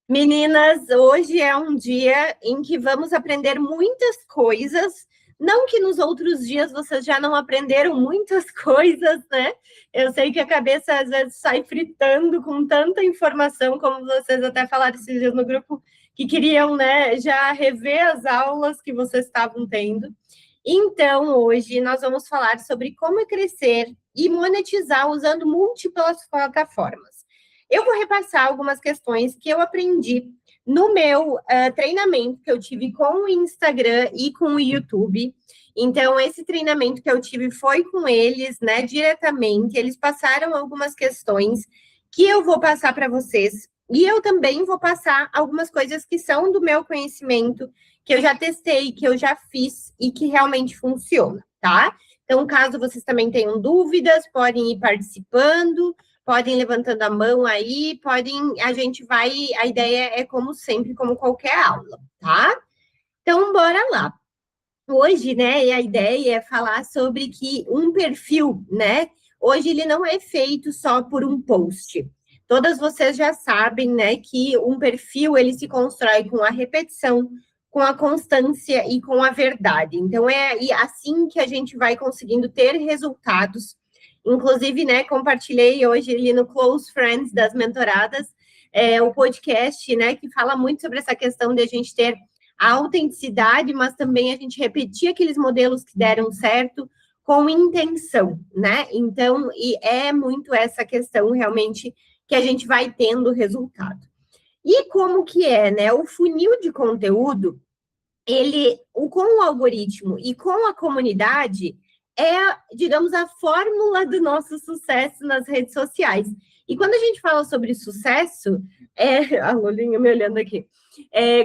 Meninas, hoje é um dia em que vamos aprender muitas coisas. Não que nos outros dias vocês já não aprenderam muitas coisas, né? Eu sei que a cabeça às vezes sai fritando com tanta informação, como vocês até falaram esses dias no grupo, que queriam, né, já rever as aulas que vocês estavam tendo. Então, hoje nós vamos falar sobre como crescer e monetizar usando múltiplas plataformas. Eu vou repassar algumas questões que eu aprendi no meu treinamento que eu tive com o Instagram e com o YouTube. Então, esse treinamento que eu tive foi com eles, né, diretamente. Eles passaram algumas questões que eu vou passar para vocês. E eu também vou passar algumas coisas que são do meu conhecimento, que eu já testei, que eu já fiz e que realmente funciona, tá? Então, caso vocês também tenham dúvidas, podem ir participando, podem levantando a mão aí, a gente vai, a ideia é como sempre, como qualquer aula, tá? Então, bora lá. Hoje, né, a ideia é falar sobre que um perfil, né, hoje ele não é feito só por um post. Todas vocês já sabem, né, que um perfil, ele se constrói com a repetição, com a constância e com a verdade. Então, é assim que a gente vai conseguindo ter resultados. Inclusive, né, compartilhei hoje ali no Close Friends das mentoradas, o podcast, né, que fala muito sobre essa questão de a gente ter a autenticidade, mas também a gente repetir aqueles modelos que deram certo com intenção, né? Então, e é muito essa questão realmente que a gente vai tendo resultado. E como que é, né? O funil de conteúdo, com o algoritmo e com a comunidade, é, digamos, a fórmula do nosso sucesso nas redes sociais. E quando a gente fala sobre sucesso, a Lolinha me olhando aqui,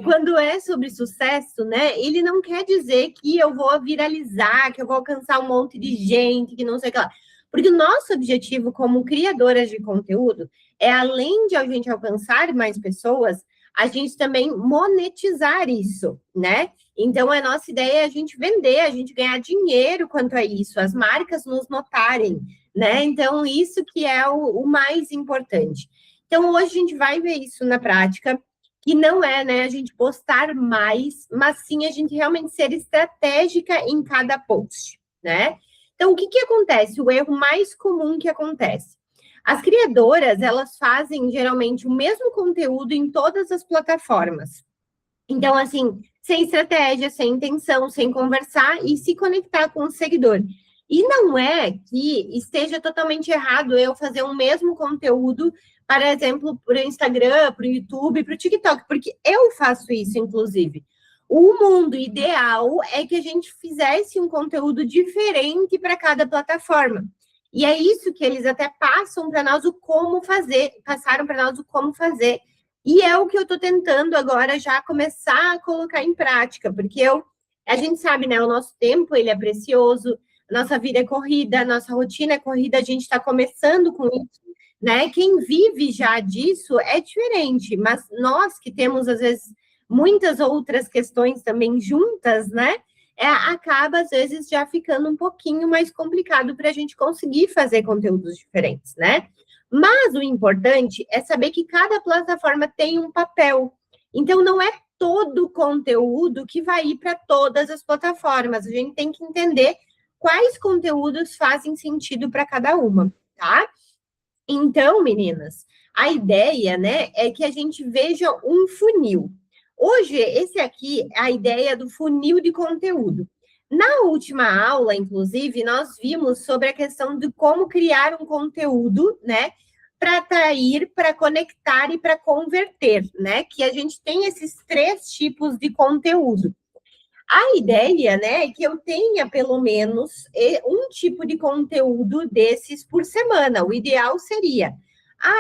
quando é sobre sucesso, né, ele não quer dizer que eu vou viralizar, que eu vou alcançar um monte de gente, que não sei o que lá. Porque o nosso objetivo como criadoras de conteúdo é, além de a gente alcançar mais pessoas, a gente também monetizar isso, né? Então, a nossa ideia é a gente vender, a gente ganhar dinheiro quanto a isso, as marcas nos notarem, né? Então, isso que é o mais importante. Então, hoje a gente vai ver isso na prática, que não é, né, a gente postar mais, mas sim a gente realmente ser estratégica em cada post, né? Então, o que acontece? O erro mais comum que acontece. As criadoras, elas fazem geralmente o mesmo conteúdo em todas as plataformas. Então, assim, sem estratégia, sem intenção, sem conversar e se conectar com o seguidor. E não é que esteja totalmente errado eu fazer o mesmo conteúdo, por exemplo, para o Instagram, para o YouTube, para o TikTok, porque eu faço isso, inclusive. O mundo ideal é que a gente fizesse um conteúdo diferente para cada plataforma. E é isso que eles até passam para nós o como fazer, passaram para nós o como fazer. E é o que eu estou tentando agora já começar a colocar em prática, porque a gente sabe, né, o nosso tempo ele é precioso, a nossa vida é corrida, a nossa rotina é corrida, a gente está começando com isso, né? Quem vive já disso é diferente, mas nós que temos, às vezes, muitas outras questões também juntas, né? Acaba, às vezes, já ficando um pouquinho mais complicado para a gente conseguir fazer conteúdos diferentes, né? Mas o importante é saber que cada plataforma tem um papel. Então, não é todo o conteúdo que vai ir para todas as plataformas. A gente tem que entender quais conteúdos fazem sentido para cada uma, tá? Então, meninas, a ideia, né, é que a gente veja um funil. Hoje, esse aqui é a ideia do funil de conteúdo. Na última aula, inclusive, nós vimos sobre a questão de como criar um conteúdo, né, para atrair, para conectar e para converter, né? Que a gente tem esses três tipos de conteúdo. A ideia, né, é que eu tenha pelo menos um tipo de conteúdo desses por semana. O ideal seria,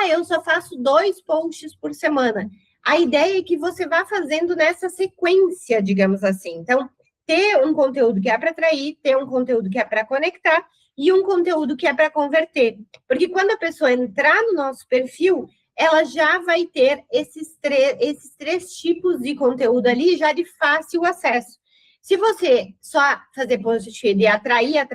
eu só faço 2 posts por semana. A ideia é que você vá fazendo nessa sequência, digamos assim. Então, ter um conteúdo que é para atrair, ter um conteúdo que é para conectar e um conteúdo que é para converter. Porque quando a pessoa entrar no nosso perfil, ela já vai ter esses três tipos de conteúdo ali já de fácil acesso. Se você só fazer post de atrair,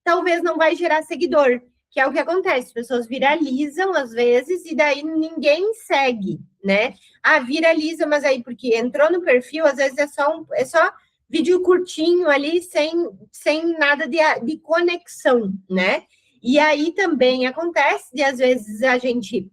talvez não vai gerar seguidor. que é o que acontece, as pessoas viralizam às vezes e daí ninguém segue, né? Ah, viraliza, mas aí porque entrou no perfil, às vezes é só vídeo curtinho ali, sem nada de conexão, né? E aí também acontece de, às vezes, a gente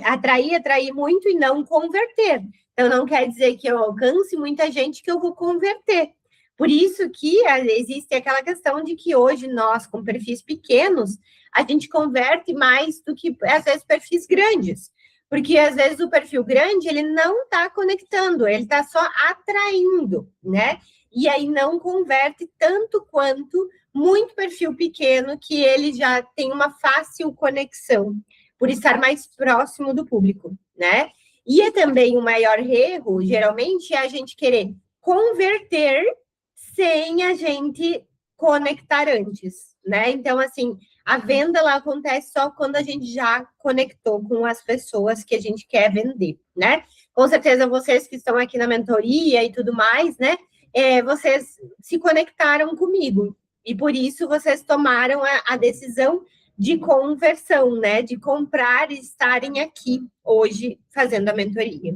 atrair muito e não converter. Então, não quer dizer que eu alcance muita gente que eu vou converter. Por isso que existe aquela questão de que hoje nós, com perfis pequenos, a gente converte mais do que, às vezes, perfis grandes. Porque, às vezes, o perfil grande, ele não está conectando, ele está só atraindo, né? E aí não converte tanto quanto muito perfil pequeno, que ele já tem uma fácil conexão, por estar mais próximo do público, né? E é também o maior erro, geralmente, é a gente querer converter sem a gente conectar antes, né? Então, assim, a venda lá acontece só quando a gente já conectou com as pessoas que a gente quer vender, né? Com certeza, vocês que estão aqui na mentoria e tudo mais, né? Vocês se conectaram comigo. E por isso vocês tomaram a decisão de conversão, né? De comprar e estarem aqui hoje fazendo a mentoria.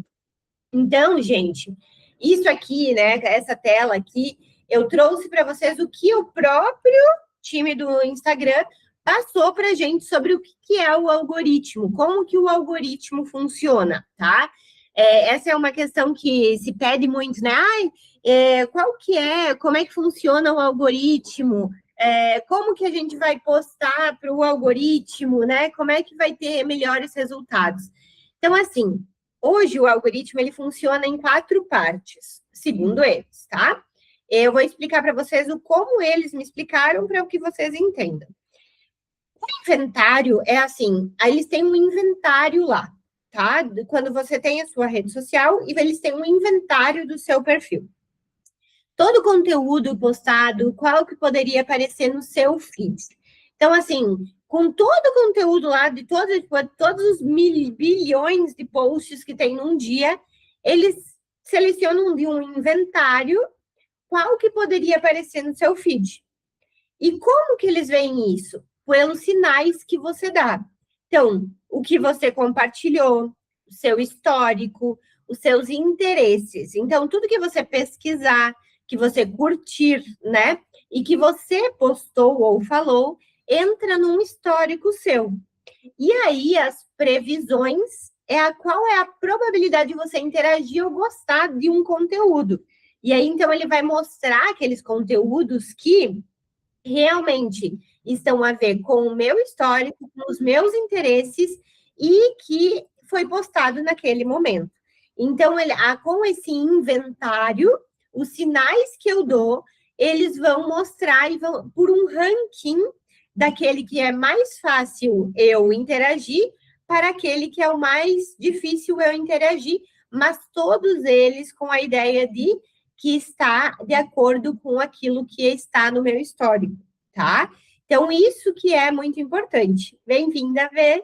Então, gente, isso aqui, né? Essa tela aqui, eu trouxe para vocês o que o próprio time do Instagram passou para a gente sobre o que é o algoritmo, como que o algoritmo funciona, tá? Essa é uma questão que se pede muito, né? Qual que é, como é que funciona o algoritmo? Como que a gente vai postar para o algoritmo, né? Como é que vai ter melhores resultados? Então, assim, hoje o algoritmo ele funciona em 4 partes, segundo eles, tá? Eu vou explicar para vocês como eles me explicaram para que vocês entendam. O inventário é assim, eles têm um inventário lá, tá? Quando você tem a sua rede social, e eles têm um inventário do seu perfil. Todo o conteúdo postado, qual que poderia aparecer no seu feed. Então, assim, com todo o conteúdo lá, de todos os bilhões de posts que tem num dia, eles selecionam de um inventário qual que poderia aparecer no seu feed. E como que eles veem isso? Pelos sinais que você dá. Então, o que você compartilhou, o seu histórico, os seus interesses. Então, tudo que você pesquisar, que você curtir, né? E que você postou ou falou, entra num histórico seu. E aí, as previsões qual é a probabilidade de você interagir ou gostar de um conteúdo. E aí, então, ele vai mostrar aqueles conteúdos que realmente estão a ver com o meu histórico, com os meus interesses e que foi postado naquele momento. Então, com esse inventário, os sinais que eu dou, eles vão mostrar por um ranking daquele que é mais fácil eu interagir para aquele que é o mais difícil eu interagir, mas todos eles com a ideia de que está de acordo com aquilo que está no meu histórico, tá? Então, isso que é muito importante. Bem-vinda, Vê.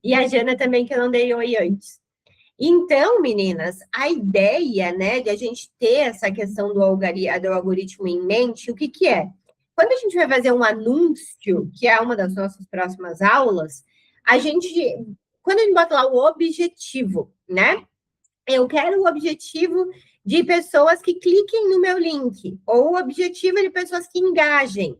E a Jana também, que eu não dei oi antes. Então, meninas, a ideia, né, de a gente ter essa questão do algoritmo em mente, o que que é? Quando a gente vai fazer um anúncio, que é uma das nossas próximas aulas, quando a gente bota lá o objetivo, né? Eu quero o objetivo de pessoas que cliquem no meu link, ou o objetivo de pessoas que engajem.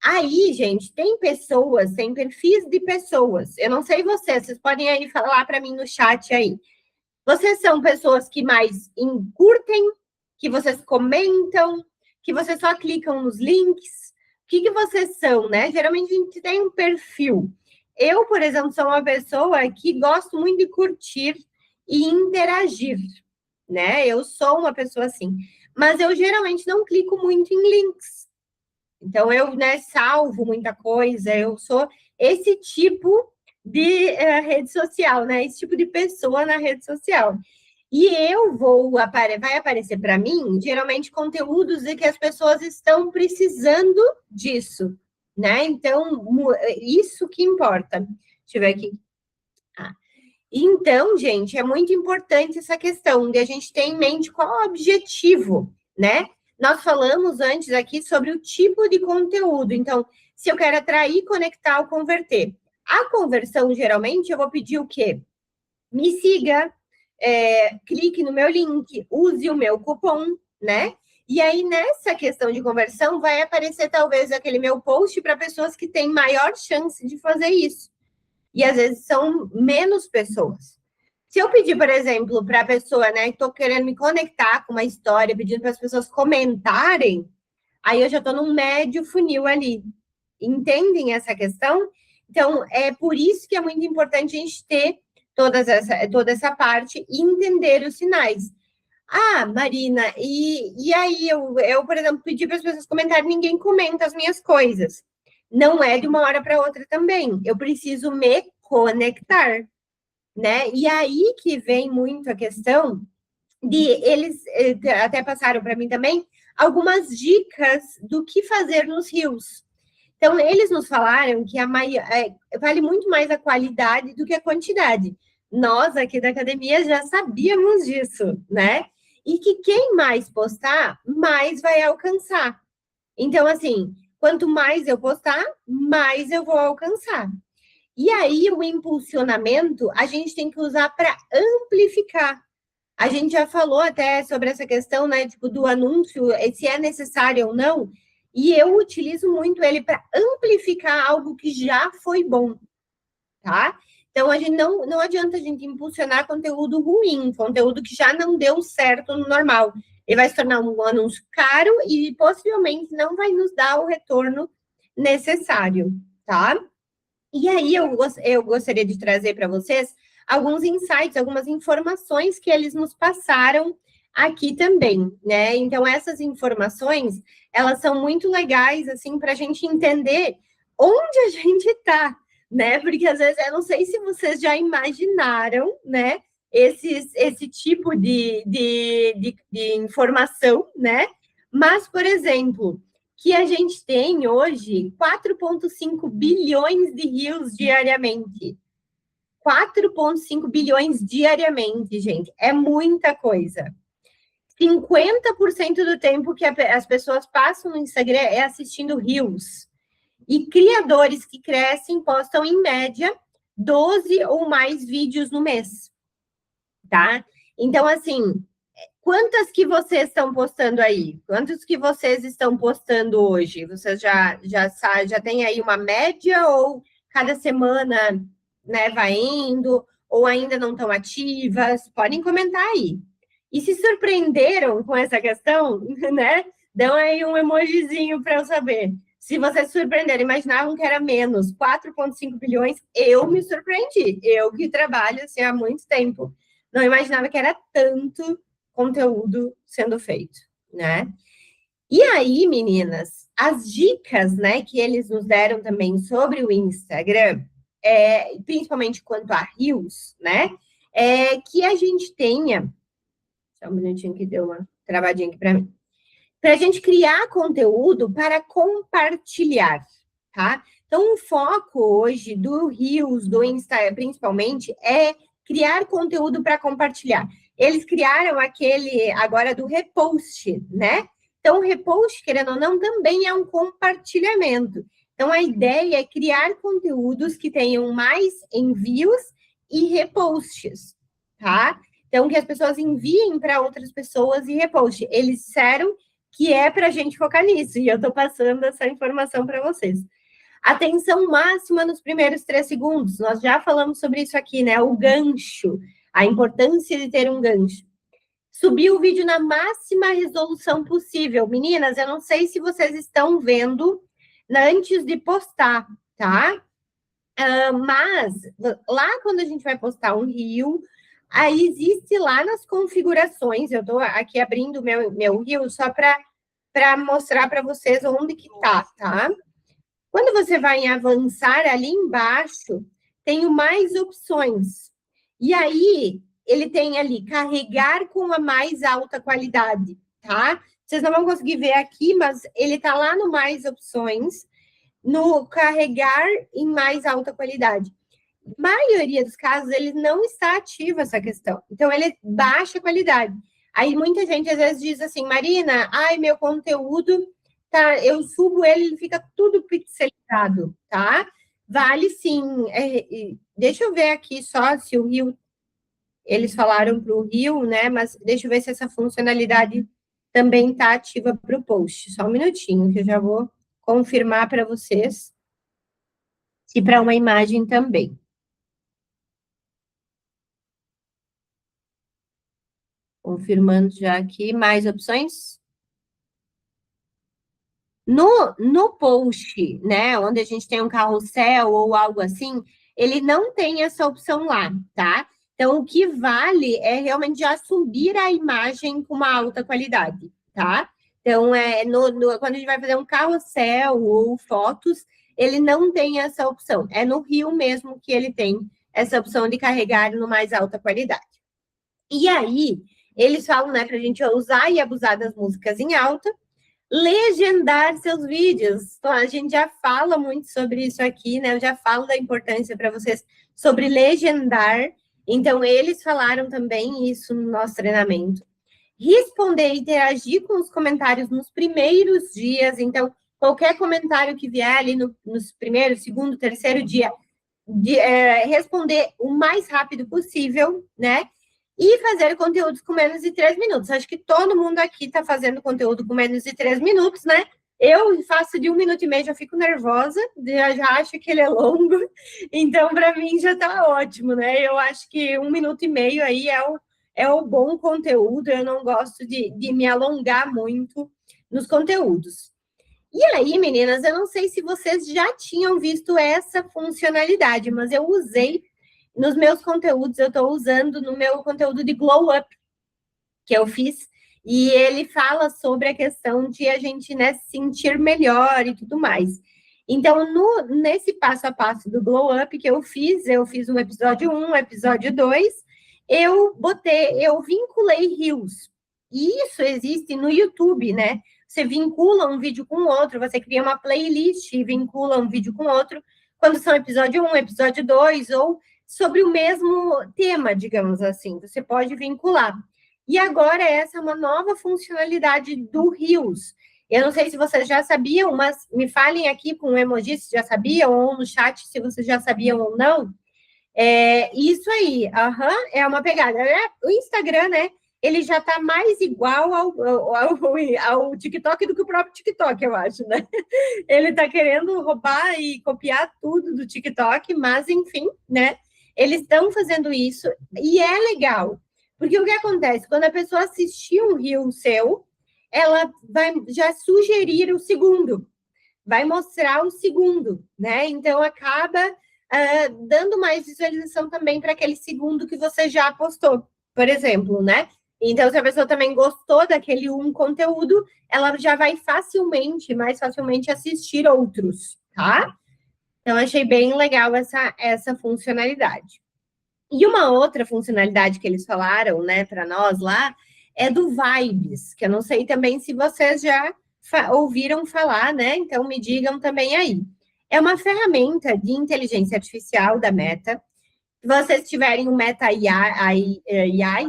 Aí, gente, tem perfis de pessoas. Eu não sei vocês podem aí falar para mim no chat aí. Vocês são pessoas que mais curtem, que vocês comentam, que vocês só clicam nos links? O que vocês são, né? Geralmente a gente tem um perfil. Eu, por exemplo, sou uma pessoa que gosto muito de curtir e interagir, né? Eu sou uma pessoa assim. Mas eu geralmente não clico muito em links. Então, eu, né, salvo muita coisa. Eu sou esse tipo de rede social, né? Esse tipo de pessoa na rede social. E vai aparecer para mim, geralmente, conteúdos de que as pessoas estão precisando disso, né? Então, isso que importa. Deixa eu ver aqui. Então, gente, é muito importante essa questão de a gente ter em mente qual é o objetivo, né? Nós falamos antes aqui sobre o tipo de conteúdo. Então, Se eu quero atrair, conectar ou converter. A conversão, geralmente, eu vou pedir o quê? Me siga, clique no meu link, use o meu cupom, né? E aí, nessa questão de conversão, vai aparecer talvez aquele meu post para pessoas que têm maior chance de fazer isso. E às vezes são menos pessoas. Se eu pedir, por exemplo, para a pessoa, né, estou querendo me conectar com uma história, pedindo para as pessoas comentarem, aí eu já estou num médio funil ali. Entendem essa questão? Então, é por isso que é muito importante a gente ter toda essa parte e entender os sinais. Ah, Marina, e aí eu, por exemplo, pedi para as pessoas comentarem, ninguém comenta as minhas coisas. Não é de uma hora para outra também. Eu preciso me conectar, né? E aí que vem muito a questão de eles até passaram para mim também algumas dicas do que fazer nos rios. Então, eles nos falaram que vale muito mais a qualidade do que a quantidade. Nós, aqui da academia, já sabíamos disso, né? E que quem mais postar, mais vai alcançar. Então, assim, quanto mais eu postar, mais eu vou alcançar. E aí, o impulsionamento, a gente tem que usar para amplificar. A gente já falou até sobre essa questão, né, tipo, do anúncio, se é necessário ou não, e eu utilizo muito ele para amplificar algo que já foi bom, tá? Então, a gente não adianta a gente impulsionar conteúdo ruim, conteúdo que já não deu certo no normal. Ele vai se tornar um anúncio caro e possivelmente não vai nos dar o retorno necessário, tá? E aí eu gostaria de trazer para vocês alguns insights, algumas informações que eles nos passaram aqui também, né? Então, essas informações, elas são muito legais, assim, para a gente entender onde a gente está, né? Porque, às vezes, eu não sei se vocês já imaginaram, né? Esse tipo de informação, né? Mas, por exemplo, que a gente tem hoje 4,5 bilhões de rios diariamente. 4,5 bilhões diariamente, gente. É muita coisa. 50% do tempo que as pessoas passam no Instagram é assistindo rios. E criadores que crescem postam, em média, 12 ou mais vídeos no mês. Tá? Então, assim, quantas que vocês estão postando aí? Quantos que vocês estão postando hoje? Vocês já têm aí uma média ou cada semana, né, vai indo ou ainda não estão ativas? Podem comentar aí. E se surpreenderam com essa questão, né? Dão aí um emojizinho para eu saber. Se vocês se surpreenderam, imaginavam que era menos, 4,5 bilhões, eu me surpreendi. Eu que trabalho assim há muito tempo. Não imaginava que era tanto conteúdo sendo feito, né? E aí, meninas, as dicas, né, que eles nos deram também sobre o Instagram, principalmente quanto a Reels, né, que a gente tenha... Só um minutinho que deu uma travadinha aqui para mim. Para a gente criar conteúdo para compartilhar, tá? Então, o foco hoje do Reels, do Instagram, principalmente, é criar conteúdo para compartilhar. Eles criaram aquele agora do repost, né? Então, o repost, querendo ou não, também é um compartilhamento. Então, a ideia é criar conteúdos que tenham mais envios e reposts, tá? Então, que as pessoas enviem para outras pessoas e repost. Eles disseram que é para a gente focar nisso, e eu estou passando essa informação para vocês. Atenção máxima nos primeiros 3 segundos. Nós já falamos sobre isso aqui, né? O gancho, a importância de ter um gancho. Subir o vídeo na máxima resolução possível. Meninas, eu não sei se vocês estão vendo antes de postar, tá? Mas lá quando a gente vai postar um reel, aí existe lá nas configurações, eu estou aqui abrindo meu reel só para mostrar para vocês onde que tá? Quando você vai em avançar, ali embaixo, tem mais opções. E aí, ele tem ali, carregar com a mais alta qualidade, tá? Vocês não vão conseguir ver aqui, mas ele tá lá no mais opções, no carregar em mais alta qualidade. Maioria dos casos, ele não está ativo essa questão. Então, ele é baixa qualidade. Aí, muita gente, às vezes, diz assim, Marina, ai, meu conteúdo tá, eu subo ele fica tudo pixelizado, tá? Vale sim. Deixa eu ver aqui só se o Rio, eles falaram para o Rio, né? Mas deixa eu ver se essa funcionalidade também está ativa para o post. Só um minutinho, que eu já vou confirmar para vocês se para uma imagem também. Confirmando já aqui, mais opções? No post, né, onde a gente tem um carrossel ou algo assim, ele não tem essa opção lá, tá? Então, o que vale é realmente já subir a imagem com uma alta qualidade, tá? Então, quando a gente vai fazer um carrossel ou fotos, ele não tem essa opção. É no Rio mesmo que ele tem essa opção de carregar no mais alta qualidade. E aí, eles falam, né, para a gente usar e abusar das músicas em alta, legendar seus vídeos. Então, a gente já fala muito sobre isso aqui, né? Eu já falo da importância para vocês sobre legendar. Então, eles falaram também isso no nosso treinamento. Responder e interagir com os comentários nos primeiros dias. Então, qualquer comentário que vier ali nos primeiros, segundo, terceiro dia, responder o mais rápido possível, né? E fazer conteúdos com menos de 3 minutos. Acho que todo mundo aqui está fazendo conteúdo com menos de 3 minutos, né? Eu faço de 1 minuto e meio, já fico nervosa, já acho que ele é longo, então para mim já está ótimo, né? Eu acho que 1 minuto e meio aí é o bom conteúdo, eu não gosto de me alongar muito nos conteúdos. E aí, meninas, eu não sei se vocês já tinham visto essa funcionalidade, mas eu usei nos meus conteúdos, eu estou usando no meu conteúdo de Glow Up, que eu fiz, e ele fala sobre a questão de a gente, né, se sentir melhor e tudo mais. Então, nesse passo a passo do Glow Up que eu fiz um episódio 1, episódio 2, eu vinculei Reels. E isso existe no YouTube, né? Você vincula um vídeo com o outro, você cria uma playlist e vincula um vídeo com o outro, quando são episódio 1, episódio 2, ou sobre o mesmo tema, digamos assim. Você pode vincular. E agora essa é uma nova funcionalidade do Reels. Eu não sei se vocês já sabiam, mas me falem aqui com um emoji se já sabiam, ou no chat se vocês já sabiam ou não. Isso aí, é uma pegada. O Instagram, né? Ele já está mais igual ao TikTok do que o próprio TikTok, eu acho, né? Ele está querendo roubar e copiar tudo do TikTok, mas enfim, né? Eles estão fazendo isso e é legal. Porque o que acontece? Quando a pessoa assistir um reel seu, ela vai já sugerir o segundo, vai mostrar o segundo, né? Então acaba dando mais visualização também para aquele segundo que você já postou, por exemplo, né? Então, se a pessoa também gostou daquele conteúdo, ela já vai mais facilmente assistir outros, tá? Então, achei bem legal essa funcionalidade. E uma outra funcionalidade que eles falaram, né, para nós lá, é do Vibes, que eu não sei também se vocês já ouviram falar, né? Então me digam também aí. É uma ferramenta de inteligência artificial da Meta. Se vocês tiverem o Meta AI,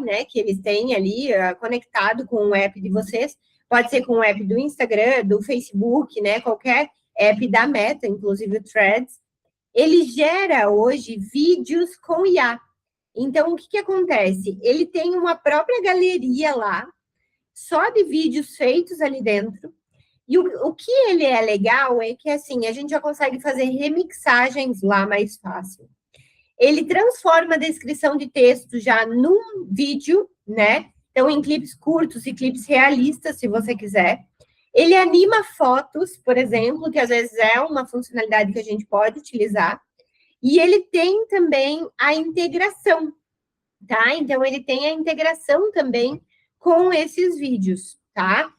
né, que eles têm ali conectado com o app de vocês, pode ser com o app do Instagram, do Facebook, né, qualquer app da Meta, inclusive o Threads, ele gera hoje vídeos com IA. Então, o que acontece? Ele tem uma própria galeria lá, só de vídeos feitos ali dentro. E o que ele é legal é que, assim, a gente já consegue fazer remixagens lá mais fácil. Ele transforma a descrição de texto já num vídeo, né? Então, em clipes curtos e clipes realistas, se você quiser. Ele anima fotos, por exemplo, que às vezes é uma funcionalidade que a gente pode utilizar. E ele tem também a integração, tá? Então, ele tem a integração também com esses vídeos, tá?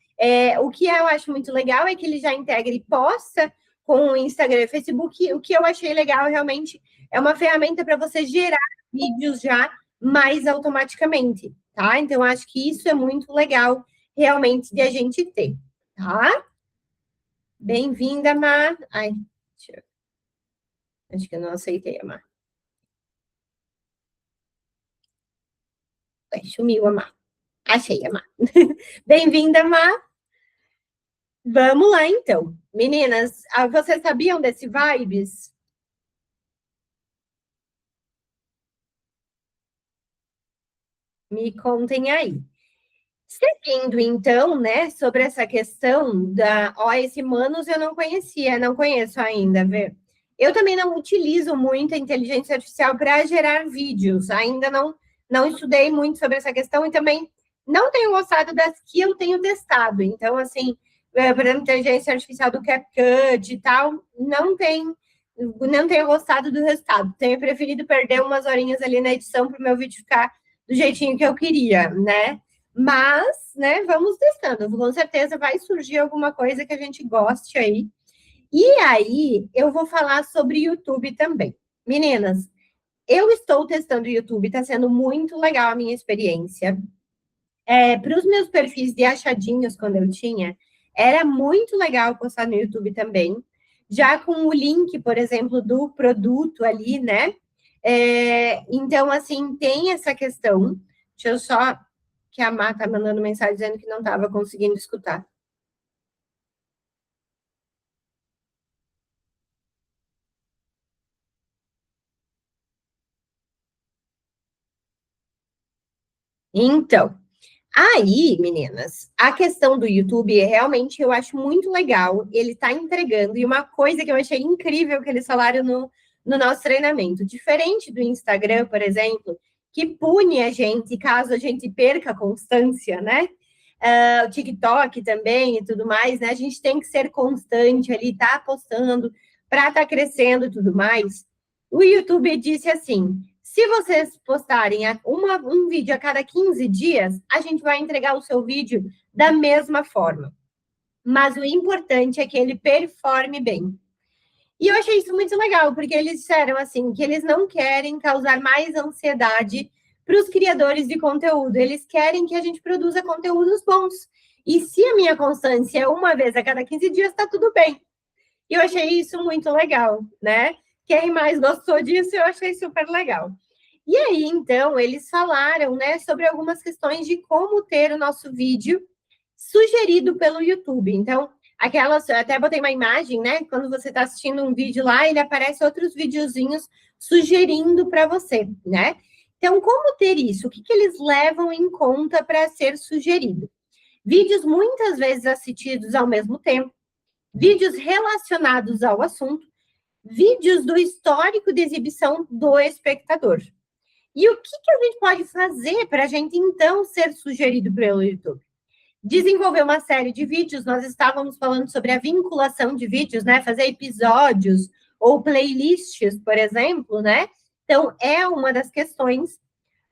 O que eu acho muito legal é que ele já integra e posta com o Instagram e Facebook. O que eu achei legal, realmente, é uma ferramenta para você gerar vídeos já mais automaticamente, tá? Então, acho que isso é muito legal, realmente, de a gente ter, tá? Bem-vinda, Mar. Ai, acho que eu não aceitei, Mar. Sumiu a Mar. Achei a Mar. Bem-vinda, Mar. Vamos lá, então. Meninas, vocês sabiam desse Vibes? Me contem aí. Seguindo, então, né, sobre essa questão da... Ó, esse Manus eu não conhecia, não conheço ainda, vê? Eu também não utilizo muito a inteligência artificial para gerar vídeos, ainda não estudei muito sobre essa questão e também não tenho gostado das que eu tenho testado. Então, assim, por exemplo, inteligência artificial do CapCut e tal, não tenho gostado do resultado. Tenho preferido perder umas horinhas ali na edição para o meu vídeo ficar do jeitinho que eu queria, né? Mas, né, vamos testando. Com certeza vai surgir alguma coisa que a gente goste aí. E aí, eu vou falar sobre YouTube também. Meninas, eu estou testando o YouTube, está sendo muito legal a minha experiência. Para os meus perfis de achadinhos, quando eu tinha, era muito legal postar no YouTube também. Já com o link, por exemplo, do produto ali, né? Então, assim, tem essa questão. Deixa eu só que a Má tá mandando mensagem dizendo que não estava conseguindo escutar. Então, aí, meninas, a questão do YouTube, realmente eu acho muito legal. Ele está entregando. E uma coisa que eu achei incrível que eles falaram no nosso treinamento, diferente do Instagram, por exemplo, que pune a gente caso a gente perca a constância, né? O TikTok também e tudo mais, né? A gente tem que ser constante ali, tá postando para estar crescendo e tudo mais. O YouTube disse assim: se vocês postarem um vídeo a cada 15 dias, a gente vai entregar o seu vídeo da mesma forma. Mas o importante é que ele performe bem. E eu achei isso muito legal, porque eles disseram assim que eles não querem causar mais ansiedade para os criadores de conteúdo. Eles querem que a gente produza conteúdos bons. E se a minha constância é uma vez a cada 15 dias, está tudo bem. E eu achei isso muito legal, né? Quem mais gostou disso, eu achei super legal. E aí, então, eles falaram, né, sobre algumas questões de como ter o nosso vídeo sugerido pelo YouTube. Então, aquelas, até botei uma imagem, né? Quando você está assistindo um vídeo lá, ele aparece outros videozinhos sugerindo para você, né? Então, como ter isso? O que eles levam em conta para ser sugerido? Vídeos muitas vezes assistidos ao mesmo tempo, vídeos relacionados ao assunto, vídeos do histórico de exibição do espectador. E o que a gente pode fazer para a gente, então, ser sugerido pelo YouTube? Desenvolver uma série de vídeos, nós estávamos falando sobre a vinculação de vídeos, né? Fazer episódios ou playlists, por exemplo, né? Então, é uma das questões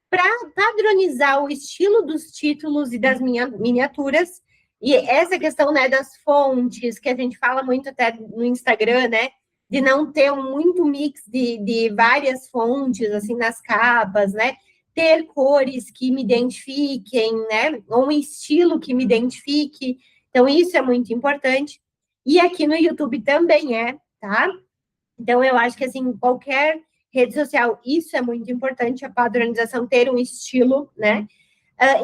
para padronizar o estilo dos títulos e das miniaturas. E essa questão, né, das fontes, que a gente fala muito até no Instagram, né? De não ter muito mix de várias fontes, assim, nas capas, né? Ter cores que me identifiquem, né? Ou um estilo que me identifique. Então, isso é muito importante. E aqui no YouTube também tá? Então, eu acho que, assim, qualquer rede social, isso é muito importante, a padronização, ter um estilo, né?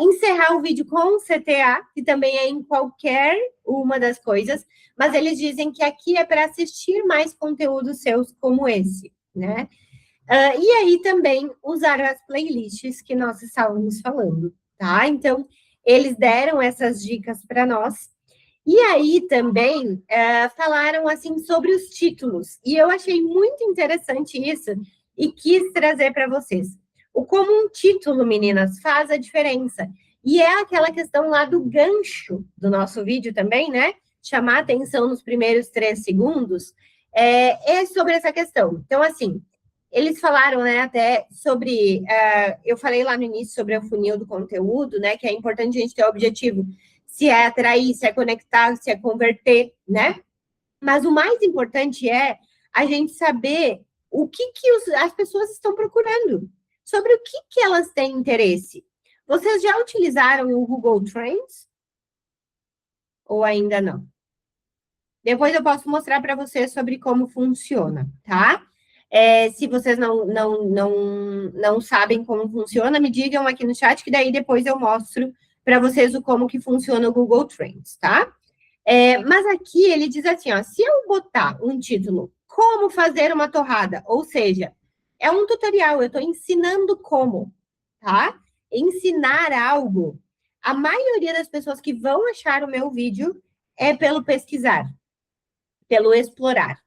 Encerrar o vídeo com CTA, que também é em qualquer uma das coisas, mas eles dizem que aqui é para assistir mais conteúdos seus como esse, né? E aí também usar as playlists que nós estávamos falando, tá? Então, eles deram essas dicas para nós. E aí também falaram assim sobre os títulos. E eu achei muito interessante isso e quis trazer para vocês. O como um título, meninas, faz a diferença. E é aquela questão lá do gancho do nosso vídeo também, né? Chamar atenção nos primeiros 3 segundos. É sobre essa questão. Então, assim, eles falaram, né, até sobre... eu falei lá no início sobre o funil do conteúdo, né? Que é importante a gente ter o objetivo, se é atrair, se é conectar, se é converter, né? Mas o mais importante é a gente saber o que as pessoas estão procurando, sobre o que elas têm interesse. Vocês já utilizaram o Google Trends? Ou ainda não? Depois eu posso mostrar para vocês sobre como funciona, tá? Se vocês não sabem como funciona, me digam aqui no chat, que daí depois eu mostro para vocês como que funciona o Google Trends, tá? Mas aqui ele diz assim, ó, se eu botar um título, como fazer uma torrada, ou seja, é um tutorial, eu estou ensinando como, tá? Ensinar algo. A maioria das pessoas que vão achar o meu vídeo é pelo pesquisar, pelo explorar.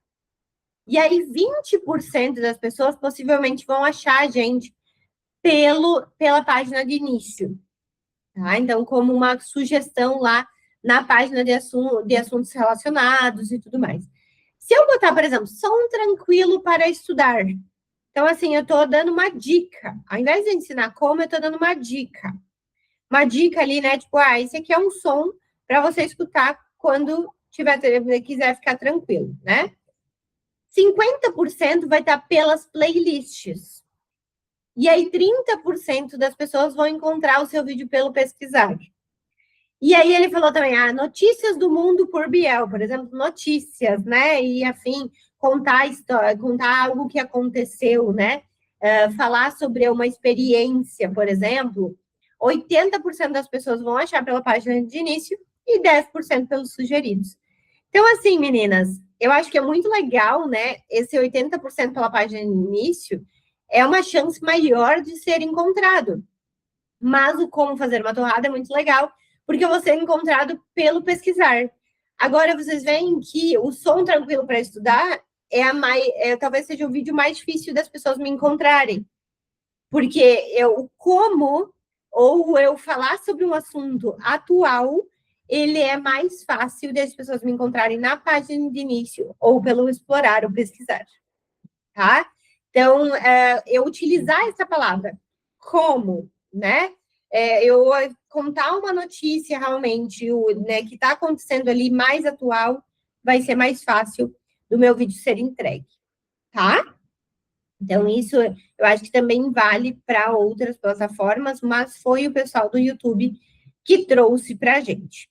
E aí, 20% das pessoas possivelmente vão achar a gente pela página de início. Tá? Então, como uma sugestão lá na página de assuntos relacionados e tudo mais. Se eu botar, por exemplo, som tranquilo para estudar. Então, assim, eu estou dando uma dica. Ao invés de ensinar como, eu estou dando uma dica. Uma dica ali, né? Tipo, esse aqui é um som para você escutar quando quiser ficar tranquilo, né? 50% vai estar pelas playlists. E aí, 30% das pessoas vão encontrar o seu vídeo pelo pesquisar. E aí ele falou também, notícias do mundo por Biel, por exemplo, notícias, né? E afim, contar história, contar algo que aconteceu, né? Falar sobre uma experiência, por exemplo, 80% das pessoas vão achar pela página de início e 10% pelos sugeridos. Então, assim, meninas, eu acho que é muito legal, né? Esse 80% pela página de início é uma chance maior de ser encontrado. Mas o como fazer uma torrada é muito legal, porque você é encontrado pelo pesquisar. Agora, vocês veem que o som tranquilo para estudar talvez seja o vídeo mais difícil das pessoas me encontrarem. Porque o como, ou eu falar sobre um assunto atual, ele é mais fácil das pessoas me encontrarem na página de início, ou pelo explorar ou pesquisar. Tá? Então, eu utilizar essa palavra como, né? Eu contar uma notícia realmente, né, que está acontecendo ali mais atual, vai ser mais fácil do meu vídeo ser entregue, tá? Então, isso eu acho que também vale para outras plataformas, mas foi o pessoal do YouTube que trouxe para a gente.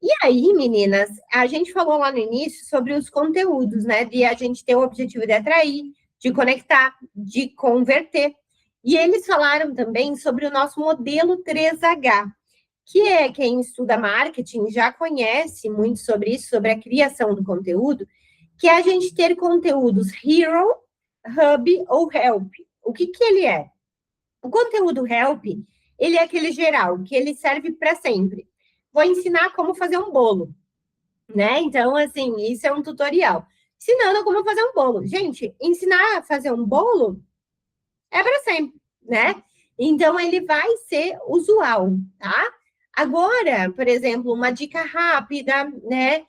E aí, meninas, a gente falou lá no início sobre os conteúdos, né? De a gente ter o objetivo de atrair, de conectar, de converter. E eles falaram também sobre o nosso modelo 3H, que quem estuda marketing já conhece muito sobre isso, sobre a criação do conteúdo, que é a gente ter conteúdos hero, hub ou help. O que ele é? O conteúdo help, ele é aquele geral, que ele serve para sempre. Vou ensinar como fazer um bolo, né? Então, assim, isso é um tutorial. Ensinando como fazer um bolo. Gente, ensinar a fazer um bolo é para sempre, né? Então, ele vai ser usual, tá? Agora, por exemplo, uma dica rápida, né?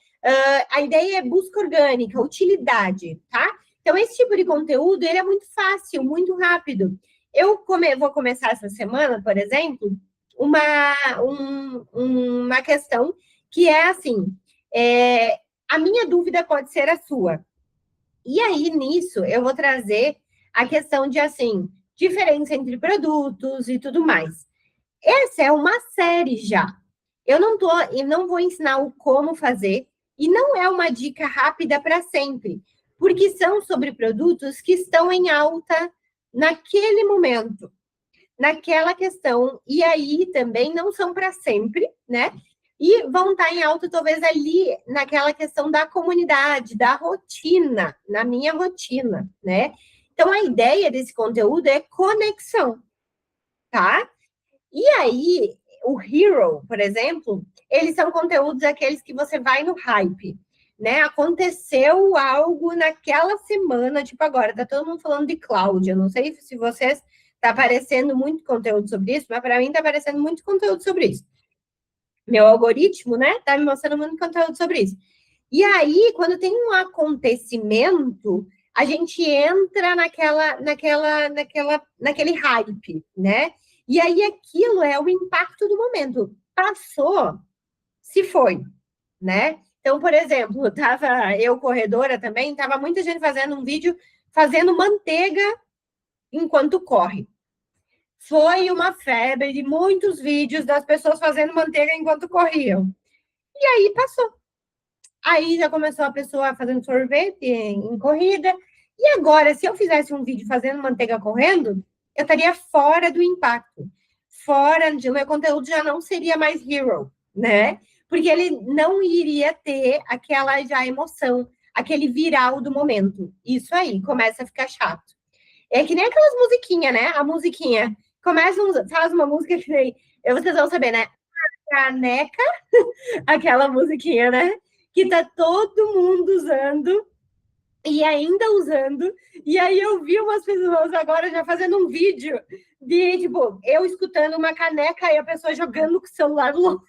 A ideia é busca orgânica, utilidade, tá? Então, esse tipo de conteúdo, ele é muito fácil, muito rápido. Eu vou começar essa semana, por exemplo, uma questão que é assim, a minha dúvida pode ser a sua. E aí, nisso, eu vou trazer a questão de, assim, diferença entre produtos e tudo mais. Essa é uma série já. Eu não vou ensinar o como fazer, e não é uma dica rápida para sempre, porque são sobre produtos que estão em alta naquele momento, naquela questão, e aí também não são para sempre, né? E vão estar em alta, talvez, ali naquela questão da comunidade, da rotina, na minha rotina, né? Então, a ideia desse conteúdo é conexão, tá? E aí, o Hero, por exemplo, eles são conteúdos aqueles que você vai no hype, né? Aconteceu algo naquela semana, tipo agora, tá todo mundo falando de cloud. Eu não sei se vocês tá aparecendo muito conteúdo sobre isso, mas para mim tá aparecendo muito conteúdo sobre isso. Meu algoritmo, né, tá me mostrando muito conteúdo sobre isso. E aí, quando tem um acontecimento, a gente entra naquele hype, né? E aí aquilo é o impacto do momento. Passou, se foi, né? Então, por exemplo, tava eu corredora também, tava muita gente fazendo um vídeo fazendo manteiga enquanto corre. Foi uma febre de muitos vídeos das pessoas fazendo manteiga enquanto corriam. E aí passou. Aí já começou a pessoa fazendo sorvete em corrida. E agora, se eu fizesse um vídeo fazendo manteiga correndo, eu estaria fora do impacto. Fora de meu conteúdo já não seria mais hero, né? porque ele não iria ter aquela já emoção, aquele viral do momento. Isso aí, começa a ficar chato. É que nem aquelas musiquinhas, né? A musiquinha. Faz uma música que nem. Vocês vão saber, né? Caneca, aquela musiquinha, né? Que tá todo mundo usando e ainda usando. E aí eu vi umas pessoas agora já fazendo um vídeo de, tipo, eu escutando uma caneca e a pessoa jogando com o celular longe,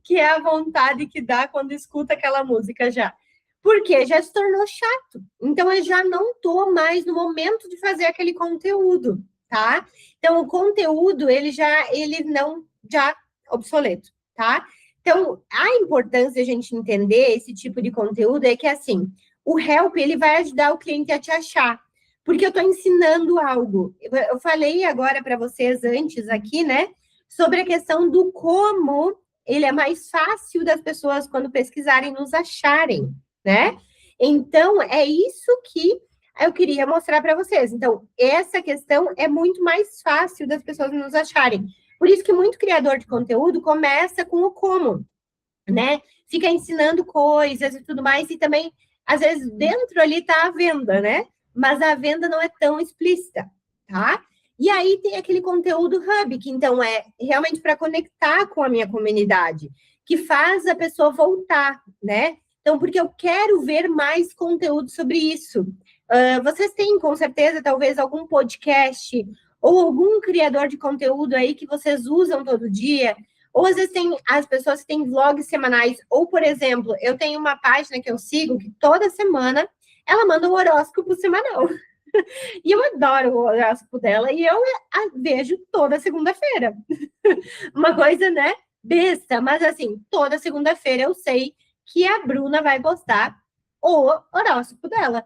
que é a vontade que dá quando escuta aquela música já. Porque já se tornou chato. Então, eu já não estou mais no momento de fazer aquele conteúdo, tá? Então, o conteúdo, ele não, já obsoleto, tá? Então, a importância de a gente entender esse tipo de conteúdo é que, assim, o help, ele vai ajudar o cliente a te achar, porque eu estou ensinando algo. Eu falei agora para vocês antes aqui, né, sobre a questão do como ele é mais fácil das pessoas, quando pesquisarem, nos acharem, né? Então, é isso que eu queria mostrar para vocês. Então, essa questão é muito mais fácil das pessoas nos acharem. Por isso que muito criador de conteúdo começa com o como, né? Fica ensinando coisas e tudo mais, e também, às vezes, dentro ali tá a venda, né? Mas a venda não é tão explícita, tá? E aí tem aquele conteúdo hub, que então é realmente para conectar com a minha comunidade, que faz a pessoa voltar, né? Então, porque eu quero ver mais conteúdo sobre isso. Vocês têm, com certeza, talvez algum podcast ou algum criador de conteúdo aí que vocês usam todo dia, ou às vezes tem as pessoas que têm vlogs semanais, ou, por exemplo, eu tenho uma página que eu sigo que toda semana ela manda um horóscopo semanal. E eu adoro o horóscopo dela e eu a vejo toda segunda-feira. Uma coisa, né, besta, mas assim, toda segunda-feira eu sei que a Bruna vai postar o horóscopo dela.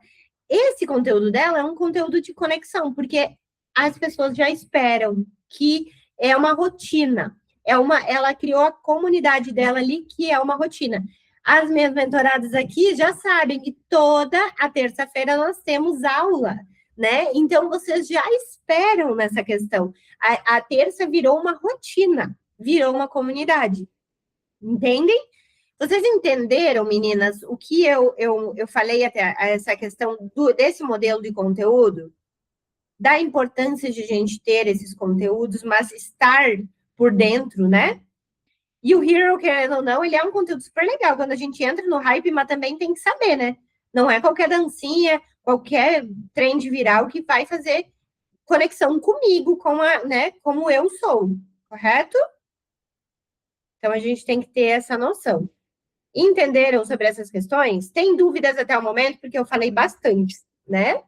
Esse conteúdo dela é um conteúdo de conexão, porque as pessoas já esperam, que é uma rotina. Ela criou a comunidade dela ali, que é uma rotina. As minhas mentoradas aqui já sabem que toda a terça-feira nós temos aula, né? Então, vocês já esperam nessa questão. A terça virou uma rotina, virou uma comunidade. Entendem? Vocês entenderam, meninas, o que eu falei até essa questão desse modelo de conteúdo? Da importância de a gente ter esses conteúdos, mas estar por dentro, né? E o Hero, querendo ou não, ele é um conteúdo super legal. Quando a gente entra no hype, mas também tem que saber, né? Não é qualquer dancinha, qualquer trend viral que vai fazer conexão comigo, né, como eu sou, correto? Então, a gente tem que ter essa noção. Entenderam sobre essas questões? Tem dúvidas até o momento? Porque eu falei bastante, né?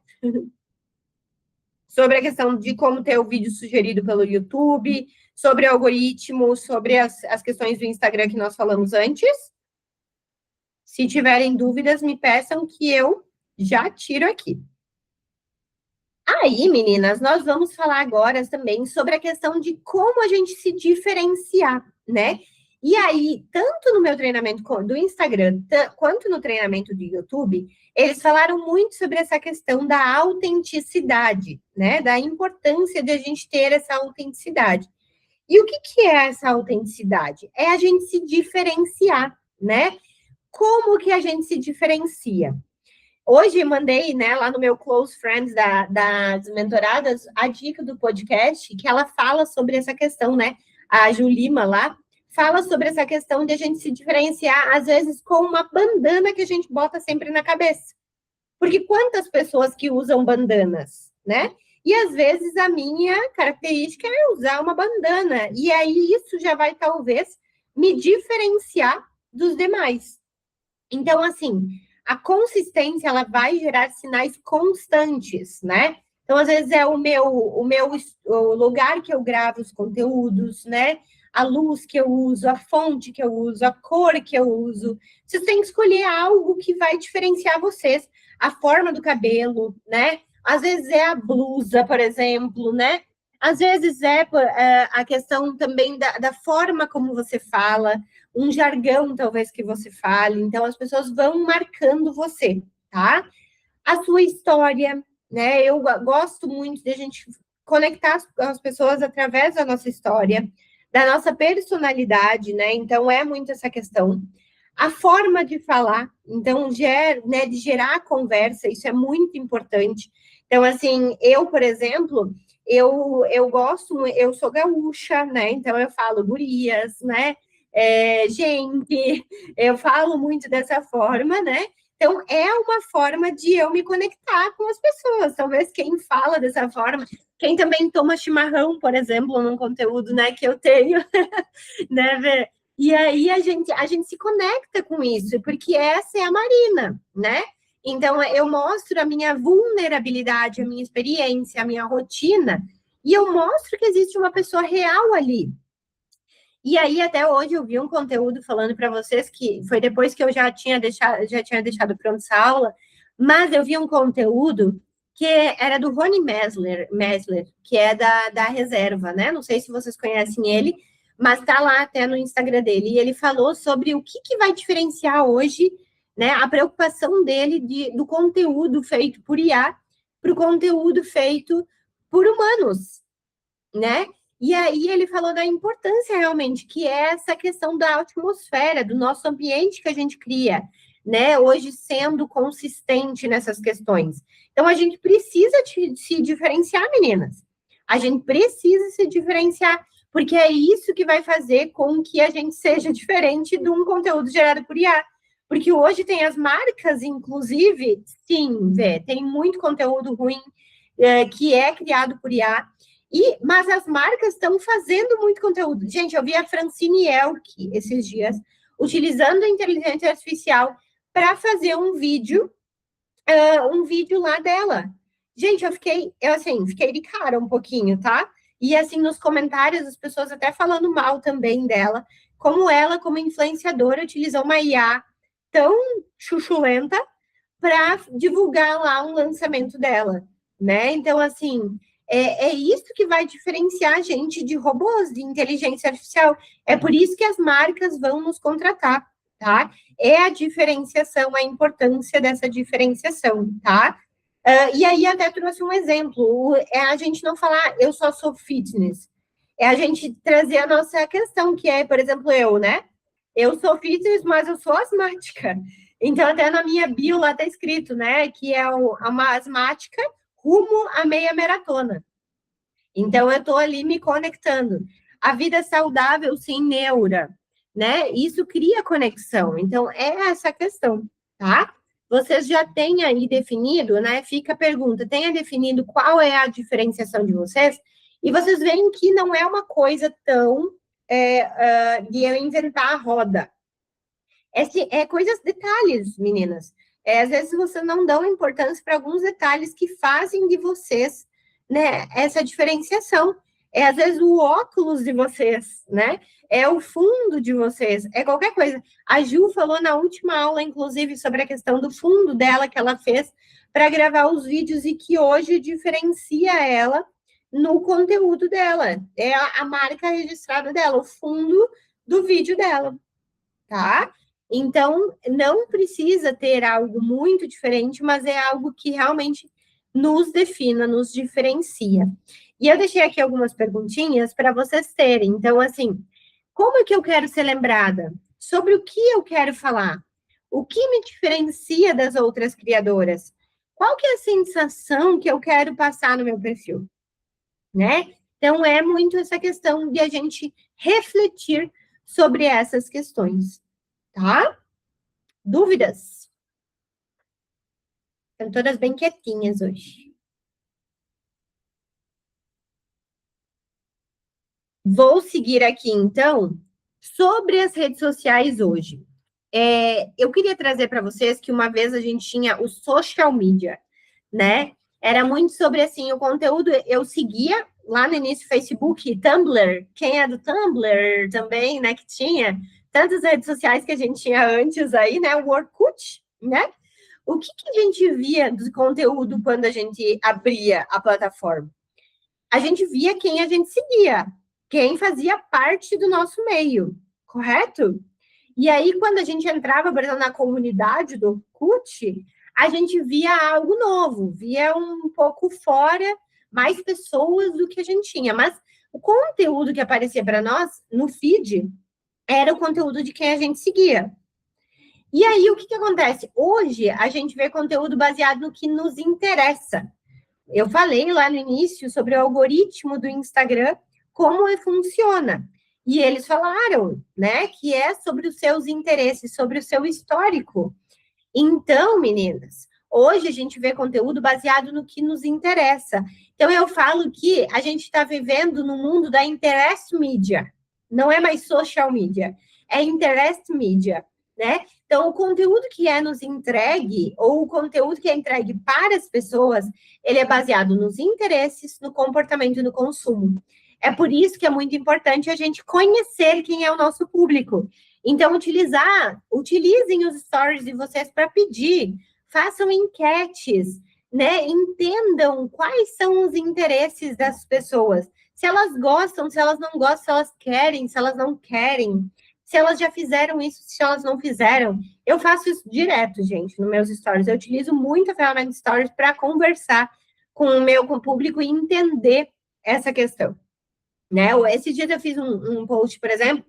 Sobre a questão de como ter o vídeo sugerido pelo YouTube, sobre o algoritmo, sobre as questões do Instagram que nós falamos antes. Se tiverem dúvidas, me peçam que eu já tiro aqui. Aí, meninas, nós vamos falar agora também sobre a questão de como a gente se diferenciar, né? E aí, tanto no meu treinamento do Instagram, quanto no treinamento do YouTube, eles falaram muito sobre essa questão da autenticidade, né? Da importância de a gente ter essa autenticidade. E o que é essa autenticidade? É a gente se diferenciar, né? Como que a gente se diferencia? Hoje mandei, né, lá no meu Close Friends das mentoradas, a dica do podcast, que ela fala sobre essa questão, né? A Julima lá fala sobre essa questão de a gente se diferenciar, às vezes, com uma bandana que a gente bota sempre na cabeça. Porque quantas pessoas que usam bandanas, né? E às vezes a minha característica é usar uma bandana. E aí isso já vai, talvez, me diferenciar dos demais. Então, assim, a consistência, ela vai gerar sinais constantes, né? Então, às vezes, é o lugar que eu gravo os conteúdos, né? A luz que eu uso, a fonte que eu uso, a cor que eu uso. Vocês têm que escolher algo que vai diferenciar vocês. A forma do cabelo, né? Às vezes é a blusa, por exemplo, né? Às vezes é a questão também da forma como você fala, um jargão, talvez, que você fale. Então, as pessoas vão marcando você, tá? A sua história, né? Eu gosto muito de a gente conectar as pessoas através da nossa história. da nossa personalidade, né? Então, é muito essa questão. A forma de falar, então, né, de gerar a conversa, isso é muito importante. Então, assim, eu, por exemplo, eu gosto, eu sou gaúcha, né? Então, eu falo gurias, né? Gente, eu falo muito dessa forma, né? Então, é uma forma de eu me conectar com as pessoas. Talvez quem fala dessa forma, quem também toma chimarrão, por exemplo, num conteúdo, né, que eu tenho, né, Vê? E aí a gente se conecta com isso, porque essa é a Marina, né? Então, eu mostro a minha vulnerabilidade, a minha experiência, a minha rotina, e eu mostro que existe uma pessoa real ali. E aí, até hoje, eu vi um conteúdo falando para vocês que foi depois que eu já tinha deixado pronto essa aula, mas eu vi um conteúdo que era do Rony Mesler, que é da Reserva, né? Não sei se vocês conhecem ele, mas tá lá até no Instagram dele. E ele falou sobre o que vai diferenciar hoje, né? A preocupação dele do conteúdo feito por IA para o conteúdo feito por humanos, né? E aí ele falou da importância realmente, que é essa questão da atmosfera, do nosso ambiente que a gente cria, né? Hoje sendo consistente nessas questões. Então a gente precisa se diferenciar, meninas. A gente precisa se diferenciar, porque é isso que vai fazer com que a gente seja diferente de um conteúdo gerado por IA. Porque hoje tem as marcas, inclusive, sim, tem muito conteúdo ruim que é criado por IA. Mas as marcas estão fazendo muito conteúdo. Gente, eu vi a Francine Elk esses dias, utilizando a inteligência artificial para fazer um vídeo lá dela. Gente, fiquei de cara um pouquinho, tá? E assim, nos comentários, as pessoas até falando mal também dela, como ela, como influenciadora, utilizou uma IA tão chuchulenta para divulgar lá um lançamento dela, né? Então, assim, é isso que vai diferenciar a gente de robôs, de inteligência artificial. É por isso que as marcas vão nos contratar, tá? É a diferenciação, a importância dessa diferenciação, tá? E aí até trouxe um exemplo, é a gente não falar eu só sou fitness, é a gente trazer a nossa questão, que é, por exemplo, eu, né? Eu sou fitness, mas eu sou asmática. Então, até na minha bio lá tá escrito, né, que é uma asmática rumo à meia maratona. Então, eu estou ali me conectando. A vida saudável sem neura, né? Isso cria conexão. Então, é essa questão, tá? Vocês já têm aí definido, né? Fica a pergunta, tenha definido qual é a diferenciação de vocês, e vocês veem que não é uma coisa tão de eu inventar a roda. É coisas, detalhes, meninas. Às vezes vocês não dão importância para alguns detalhes que fazem de vocês, né, essa diferenciação. Às vezes o óculos de vocês, né? É o fundo de vocês, é qualquer coisa. A Ju falou na última aula, inclusive, sobre a questão do fundo dela que ela fez para gravar os vídeos e que hoje diferencia ela no conteúdo dela. É a marca registrada dela, o fundo do vídeo dela, tá? Então, não precisa ter algo muito diferente, mas é algo que realmente nos defina, nos diferencia. E eu deixei aqui algumas perguntinhas para vocês terem. Então, assim, como é que eu quero ser lembrada? Sobre o que eu quero falar? O que me diferencia das outras criadoras? Qual que é a sensação que eu quero passar no meu perfil? Né? Então, é muito essa questão de a gente refletir sobre essas questões, tá? Dúvidas? Estão todas bem quietinhas hoje. Vou seguir aqui, então, sobre as redes sociais hoje. Eu queria trazer para vocês que uma vez a gente tinha o social media, né? Era muito sobre, assim, o conteúdo, eu seguia lá no início Facebook, Tumblr, quem é do Tumblr também, né, que tinha tantas redes sociais que a gente tinha antes aí, né, o Orkut, né? O que a gente via do conteúdo quando a gente abria a plataforma? A gente via quem a gente seguia, quem fazia parte do nosso meio, correto? E aí, quando a gente entrava, por exemplo, na comunidade do Orkut, a gente via algo novo, via um pouco fora, mais pessoas do que a gente tinha. Mas O conteúdo que aparecia para nós no feed era o conteúdo de quem a gente seguia. E aí, o que acontece? Hoje, a gente vê conteúdo baseado no que nos interessa. Eu falei lá no início sobre o algoritmo do Instagram, como ele funciona. E eles falaram, né, que é sobre os seus interesses, sobre o seu histórico. Então, meninas, hoje a gente vê conteúdo baseado no que nos interessa. Então, eu falo que a gente está vivendo no mundo da interest media. Não é mais social media, é interest media, né? Então, o conteúdo que é nos entregue, ou o conteúdo que é entregue para as pessoas, ele é baseado nos interesses, no comportamento e no consumo. É por isso que é muito importante a gente conhecer quem é o nosso público. Então, utilizem os stories de vocês para pedir, façam enquetes, né? Entendam quais são os interesses das pessoas. Se elas gostam, se elas não gostam, se elas querem, se elas não querem, se elas já fizeram isso, se elas não fizeram. Eu faço isso direto, gente, nos meus stories. Eu utilizo muito a ferramenta stories para conversar com o público e entender essa questão. Né? Esse dia eu fiz um post, por exemplo,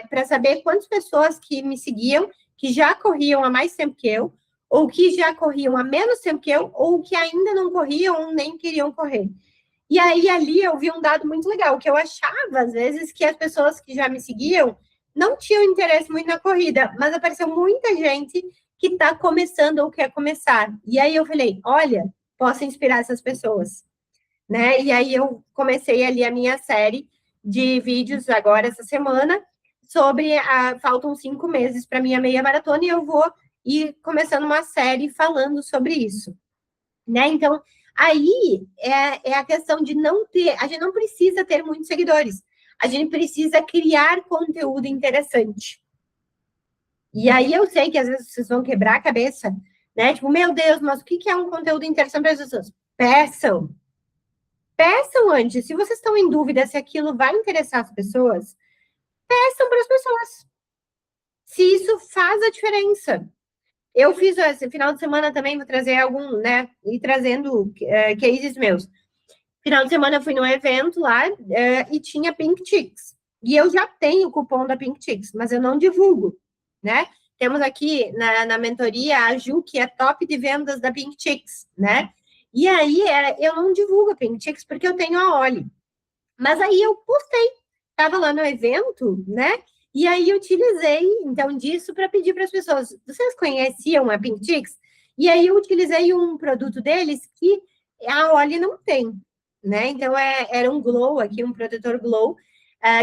para saber quantas pessoas que me seguiam, que já corriam há mais tempo que eu, ou que já corriam há menos tempo que eu, ou que ainda não corriam, nem queriam correr. E aí, ali, eu vi um dado muito legal, que eu achava, às vezes, que as pessoas que já me seguiam não tinham interesse muito na corrida, mas apareceu muita gente que está começando ou quer começar. E aí, eu falei, olha, posso inspirar essas pessoas. Né? E aí eu comecei ali a minha série de vídeos agora essa semana sobre faltam 5 meses para minha meia maratona e eu vou ir começando uma série falando sobre isso, né? Então aí é a questão de não ter, a gente não precisa ter muitos seguidores, a gente precisa criar conteúdo interessante. E aí eu sei que às vezes vocês vão quebrar a cabeça, né? Tipo, meu Deus, mas o que é um conteúdo interessante para as pessoas? Peçam antes. Se vocês estão em dúvida se aquilo vai interessar as pessoas, peçam para as pessoas. Se isso faz a diferença. Eu fiz esse final de semana também, vou trazer algum, né? E trazendo cases meus. Final de semana eu fui num evento lá e tinha Pink Chicks. E eu já tenho o cupom da Pink Chicks, mas eu não divulgo, né? Temos aqui na mentoria a Ju, que é top de vendas da Pink Chicks, né? E aí, eu não divulgo a Pink Chicks porque eu tenho a Oli. Mas aí eu postei, estava lá no evento, né? E aí eu utilizei, então, disso para pedir para as pessoas, vocês conheciam a Pink Chicks? E aí eu utilizei um produto deles que a Oli não tem, né? Então, era um glow aqui, um protetor glow,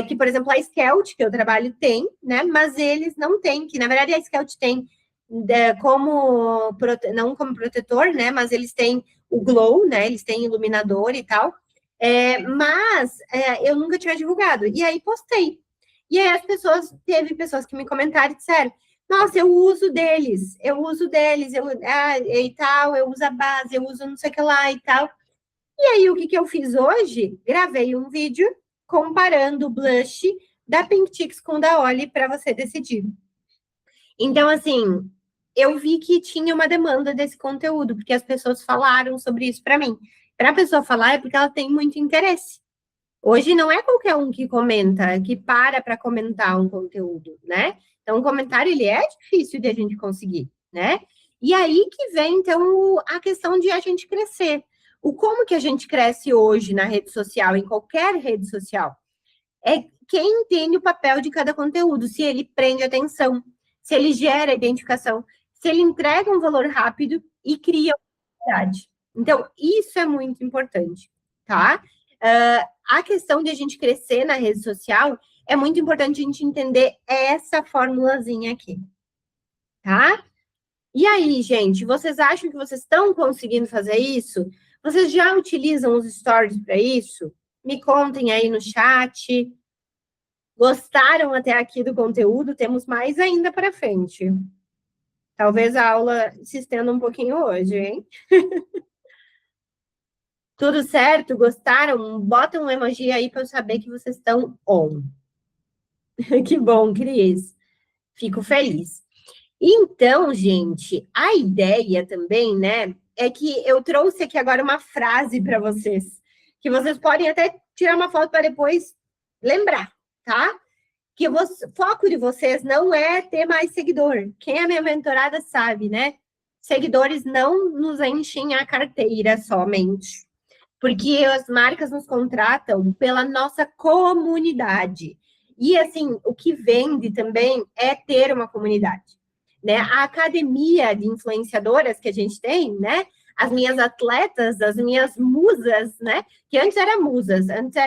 que, por exemplo, a Skelt, que eu trabalho, tem, né? Mas eles não têm, que na verdade a Skelt tem não como protetor, né? Mas eles têm o glow, né? Eles têm iluminador e tal. Mas eu nunca tinha divulgado. E aí postei. E aí teve pessoas que me comentaram e disseram, nossa, eu uso deles, e tal, eu uso a base, eu uso não sei o que lá e tal. E aí, o que eu fiz hoje? Gravei um vídeo comparando o blush da Pink Chicks com o da Oli para você decidir. Então, assim, eu vi que tinha uma demanda desse conteúdo, porque as pessoas falaram sobre isso para mim. Para a pessoa falar é porque ela tem muito interesse. Hoje não é qualquer um que comenta, que para comentar um conteúdo, né? Então, o comentário, ele é difícil de a gente conseguir, né? E aí que vem, então, a questão de a gente crescer. O como que a gente cresce hoje na rede social, em qualquer rede social, é quem entende o papel de cada conteúdo, se ele prende atenção, se ele gera identificação, se ele entrega um valor rápido e cria autoridade. Então, isso é muito importante, tá? A questão de a gente crescer na rede social é muito importante a gente entender essa formulazinha aqui, tá? E aí, gente, vocês acham que vocês estão conseguindo fazer isso? Vocês já utilizam os stories para isso? Me contem aí no chat. Gostaram até aqui do conteúdo? Temos mais ainda para frente. Talvez a aula se estenda um pouquinho hoje, hein? Tudo certo? Gostaram? Bota um emoji aí para eu saber que vocês estão on. Que bom, Cris. Fico feliz. Então, gente, a ideia também, né, é que eu trouxe aqui agora uma frase para vocês, que vocês podem até tirar uma foto para depois lembrar, tá? Que o foco de vocês não é ter mais seguidor. Quem é minha mentorada sabe, né? Seguidores não nos enchem a carteira somente. Porque as marcas nos contratam pela nossa comunidade. E, assim, o que vende também é ter uma comunidade, né? A academia de influenciadoras que a gente tem, né? As minhas atletas, as minhas musas, né? Que antes era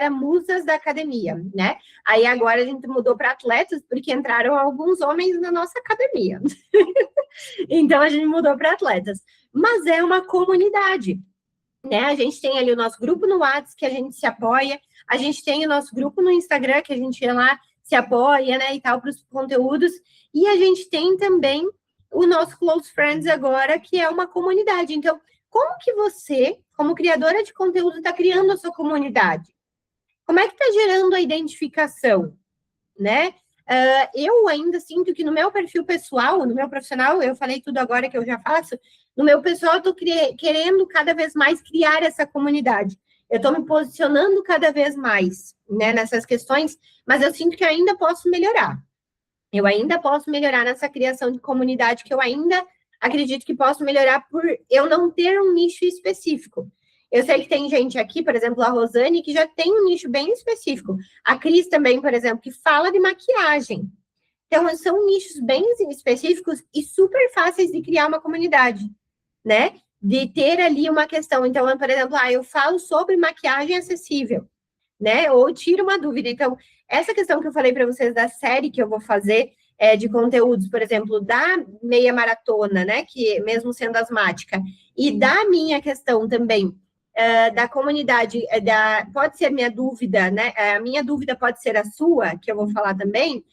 musas da academia, né? Aí agora a gente mudou para atletas, porque entraram alguns homens na nossa academia. Então a gente mudou para atletas. Mas é uma comunidade, né? A gente tem ali o nosso grupo no WhatsApp, que a gente se apoia, a gente tem o nosso grupo no Instagram, que a gente lá se apoia, né, e tal, para os conteúdos, e a gente tem também o nosso Close Friends agora, que é uma comunidade. Então, como que você, como criadora de conteúdo, está criando a sua comunidade? Como é que está gerando a identificação, né? Eu ainda sinto que no meu perfil pessoal, no meu profissional, eu falei tudo agora que eu já faço, no meu pessoal eu estou querendo cada vez mais criar essa comunidade. Eu estou me posicionando cada vez mais, né, nessas questões, mas eu sinto que ainda posso melhorar. Eu ainda posso melhorar nessa criação de comunidade, que eu ainda acredito que posso melhorar por eu não ter um nicho específico. Eu sei que tem gente aqui, por exemplo, a Rosane, que já tem um nicho bem específico. A Cris também, por exemplo, que fala de maquiagem. Então, são nichos bem específicos e super fáceis de criar uma comunidade, né? De ter ali uma questão. Então, por exemplo, eu falo sobre maquiagem acessível, né? Ou tiro uma dúvida. Então, essa questão que eu falei para vocês da série que eu vou fazer de conteúdos, por exemplo, da meia maratona, né? Que mesmo sendo asmática, e da minha questão também da comunidade, pode ser minha dúvida, né? A minha dúvida pode ser a sua, que eu vou falar também.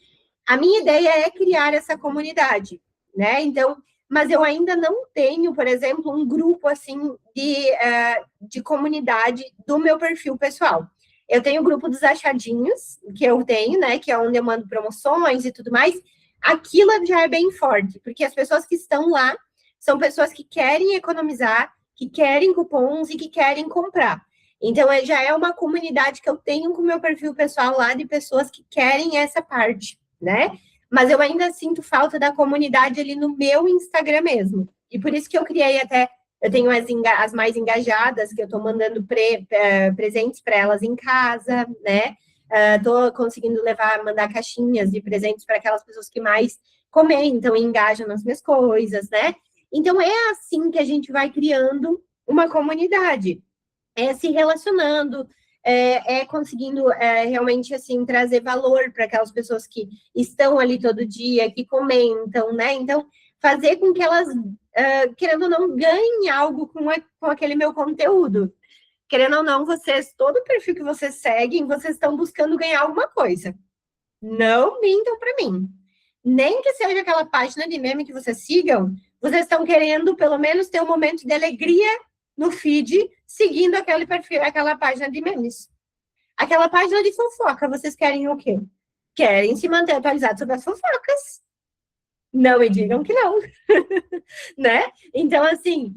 A minha ideia é criar essa comunidade, né? Então, mas eu ainda não tenho, por exemplo, um grupo assim de comunidade do meu perfil pessoal. Eu tenho o grupo dos achadinhos, que eu tenho, né? Que é onde eu mando promoções e tudo mais. Aquilo já é bem forte, porque as pessoas que estão lá são pessoas que querem economizar, que querem cupons e que querem comprar. Então, já é uma comunidade que eu tenho com o meu perfil pessoal lá de pessoas que querem essa parte, né? Mas eu ainda sinto falta da comunidade ali no meu Instagram mesmo. E por isso que eu criei até, eu tenho as mais engajadas, que eu estou mandando presentes para elas em casa, né? Estou conseguindo mandar caixinhas de presentes para aquelas pessoas que mais comentam e engajam nas minhas coisas, né? Então, é assim que a gente vai criando uma comunidade, se relacionando, conseguindo realmente, assim, trazer valor para aquelas pessoas que estão ali todo dia, que comentam, né? Então, fazer com que elas, querendo ou não, ganhem algo com aquele meu conteúdo. Querendo ou não, todo o perfil que vocês seguem, vocês estão buscando ganhar alguma coisa. Não mintam para mim. Nem que seja aquela página de meme que vocês sigam, vocês estão querendo, pelo menos, ter um momento de alegria no feed, seguindo aquele perfil, aquela página de memes. Aquela página de fofoca, vocês querem o quê? Querem se manter atualizados sobre as fofocas. Não me digam que não. Né? Então, assim,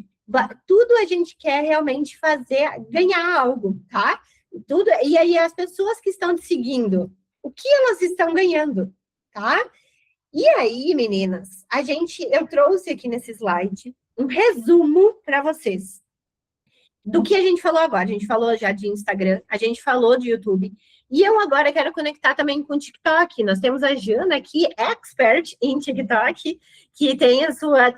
tudo a gente quer realmente fazer, ganhar algo, tá? Tudo, e aí as pessoas que estão te seguindo, o que elas estão ganhando, tá? E aí, meninas, eu trouxe aqui nesse slide um resumo para vocês do que a gente falou agora. A gente falou já de Instagram, a gente falou de YouTube, e eu agora quero conectar também com o TikTok. Nós temos a Jana aqui, expert em TikTok, que tem a sua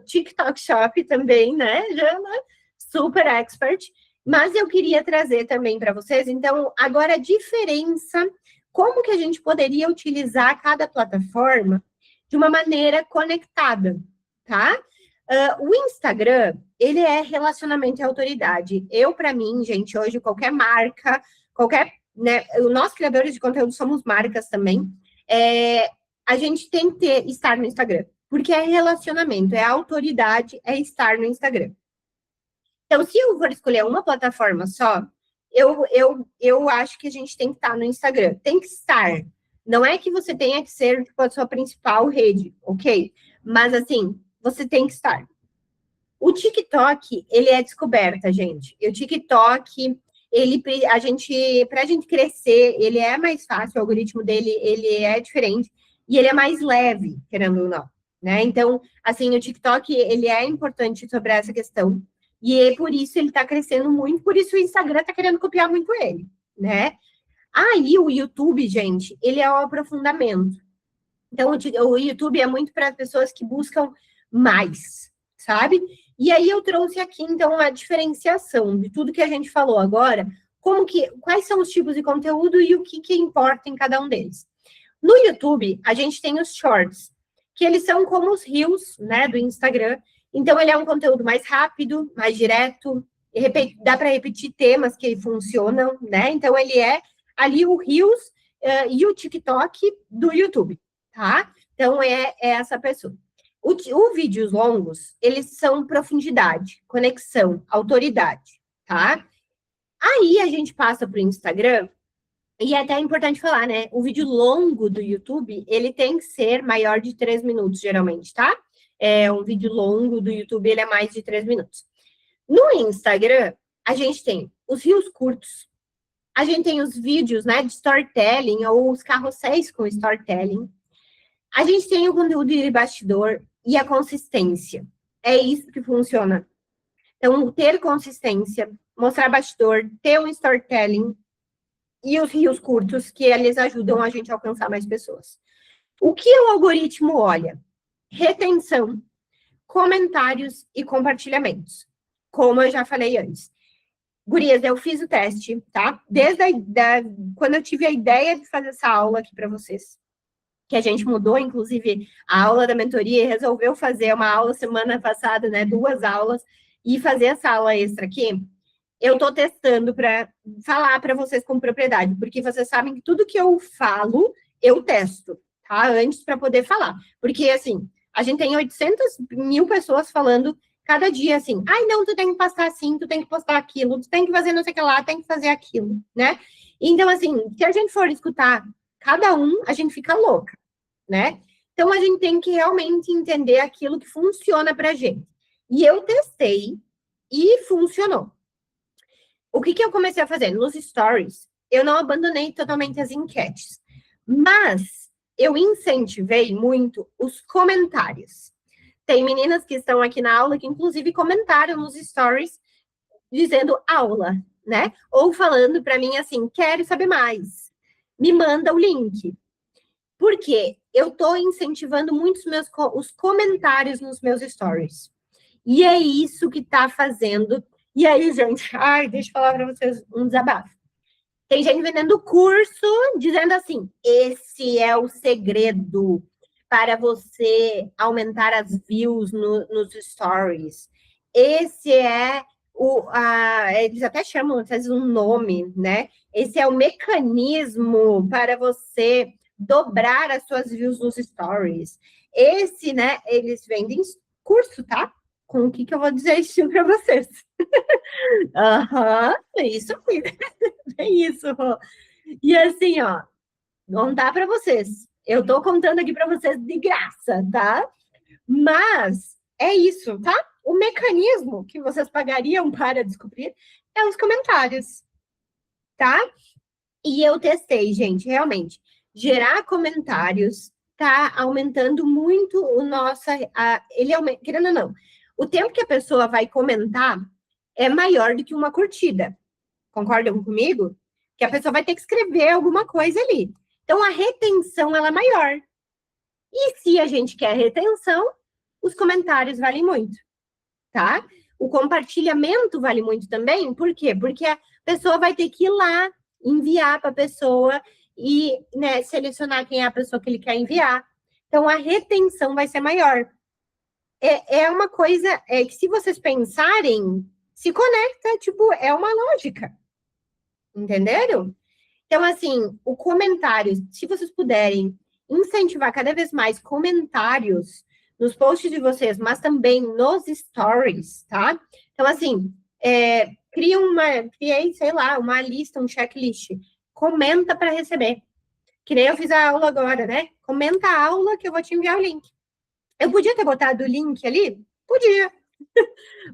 TikTok Shop também, né, Jana? Super expert. Mas eu queria trazer também para vocês, então, agora a diferença, como que a gente poderia utilizar cada plataforma de uma maneira conectada, tá? O Instagram, ele é relacionamento e autoridade. Para mim, gente, hoje qualquer marca, né, nós criadores de conteúdo somos marcas também, a gente tem que estar no Instagram, porque é relacionamento, é autoridade, é estar no Instagram. Então, se eu for escolher uma plataforma só, eu acho que a gente tem que estar no Instagram. Tem que estar. Não é que você tenha que ser tipo, a sua principal rede, ok? Mas, assim, você tem que estar. O TikTok, ele é descoberta, gente. E o TikTok, Para a gente crescer, ele é mais fácil, o algoritmo dele, ele é diferente, e ele é mais leve, querendo ou não, né? Então, assim, o TikTok, ele é importante sobre essa questão, e por isso ele está crescendo muito, por isso o Instagram está querendo copiar muito ele, né? Aí o YouTube, gente, ele é o aprofundamento. Então, o YouTube é muito para pessoas que buscam mais, sabe? E aí eu trouxe aqui, então, a diferenciação de tudo que a gente falou agora, quais são os tipos de conteúdo e o que importa em cada um deles. No YouTube, a gente tem os shorts, que eles são como os reels, né, do Instagram. Então, ele é um conteúdo mais rápido, mais direto, dá para repetir temas que funcionam, né? Então, ele é ali o reels e o TikTok do YouTube, tá? Então, é essa pessoa. Os vídeos longos, eles são profundidade, conexão, autoridade, tá? Aí, a gente passa para o Instagram, e é até importante falar, né? O vídeo longo do YouTube, ele tem que ser maior de 3 minutos, geralmente, tá? Um vídeo longo do YouTube, ele é mais de 3 minutos. No Instagram, a gente tem os reels curtos, a gente tem os vídeos, né, de storytelling, ou os carrosséis com storytelling. A gente tem o conteúdo de bastidor e a consistência. É isso que funciona. Então, ter consistência, mostrar bastidor, ter um storytelling, e os rios curtos, que eles ajudam a gente a alcançar mais pessoas. O que o algoritmo olha? Retenção, comentários e compartilhamentos. Como eu já falei antes. Gurias, eu fiz o teste, tá? Desde quando eu tive a ideia de fazer essa aula aqui para vocês, que a gente mudou, inclusive, a aula da mentoria e resolveu fazer uma aula semana passada, né? 2 aulas, e fazer essa aula extra aqui. Eu estou testando para falar para vocês com propriedade, porque vocês sabem que tudo que eu falo, eu testo, tá? Antes para poder falar. Porque, assim, a gente tem 800 mil pessoas falando cada dia, assim, ai, não, tu tem que postar assim, tu tem que postar aquilo, tu tem que fazer não sei o que lá, tem que fazer aquilo, né? Então, assim, se a gente for escutar cada um, a gente fica louca, né? Então, a gente tem que realmente entender aquilo que funciona pra gente. E eu testei e funcionou. O que eu comecei a fazer? Nos stories, eu não abandonei totalmente as enquetes, mas eu incentivei muito os comentários. Tem meninas que estão aqui na aula que, inclusive, comentaram nos stories dizendo aula, né? Ou falando para mim assim, quero saber mais. Me manda o link. Por quê? Eu estou incentivando muito os comentários nos meus stories. E é isso que está fazendo. E aí, gente, deixa eu falar para vocês um desabafo. Tem gente vendendo curso, dizendo assim, esse é o segredo para você aumentar as views nos stories. Esse é eles até chamam, às vezes, um nome, né? Esse é o mecanismo para você dobrar as suas views nos stories. Esse, né, eles vendem curso, tá? Com o que eu vou dizer isso para vocês. Aham, isso aqui. É isso. E assim, ó, não dá para vocês. Eu tô contando aqui para vocês de graça, tá? Mas é isso, tá? O mecanismo que vocês pagariam para descobrir é os comentários, tá? E eu testei, gente, realmente. Gerar comentários tá aumentando muito o nosso. Querendo ou não, o tempo que a pessoa vai comentar é maior do que uma curtida. Concordam comigo? Que a pessoa vai ter que escrever alguma coisa ali. Então, a retenção ela é maior. E se a gente quer retenção, os comentários valem muito, tá? O compartilhamento vale muito também. Por quê? Porque a pessoa vai ter que ir lá, enviar para a pessoa e, né, selecionar quem é a pessoa que ele quer enviar. Então, a retenção vai ser maior. É uma coisa que, se vocês pensarem, se conecta, tipo, é uma lógica. Entenderam? Então, assim, o comentário, se vocês puderem incentivar cada vez mais comentários nos posts de vocês, mas também nos stories, tá? Então, assim, criei, sei lá, uma lista, um checklist. Comenta para receber. Que nem eu fiz a aula agora, né? Comenta a aula que eu vou te enviar o link. Eu podia ter botado o link ali? Podia.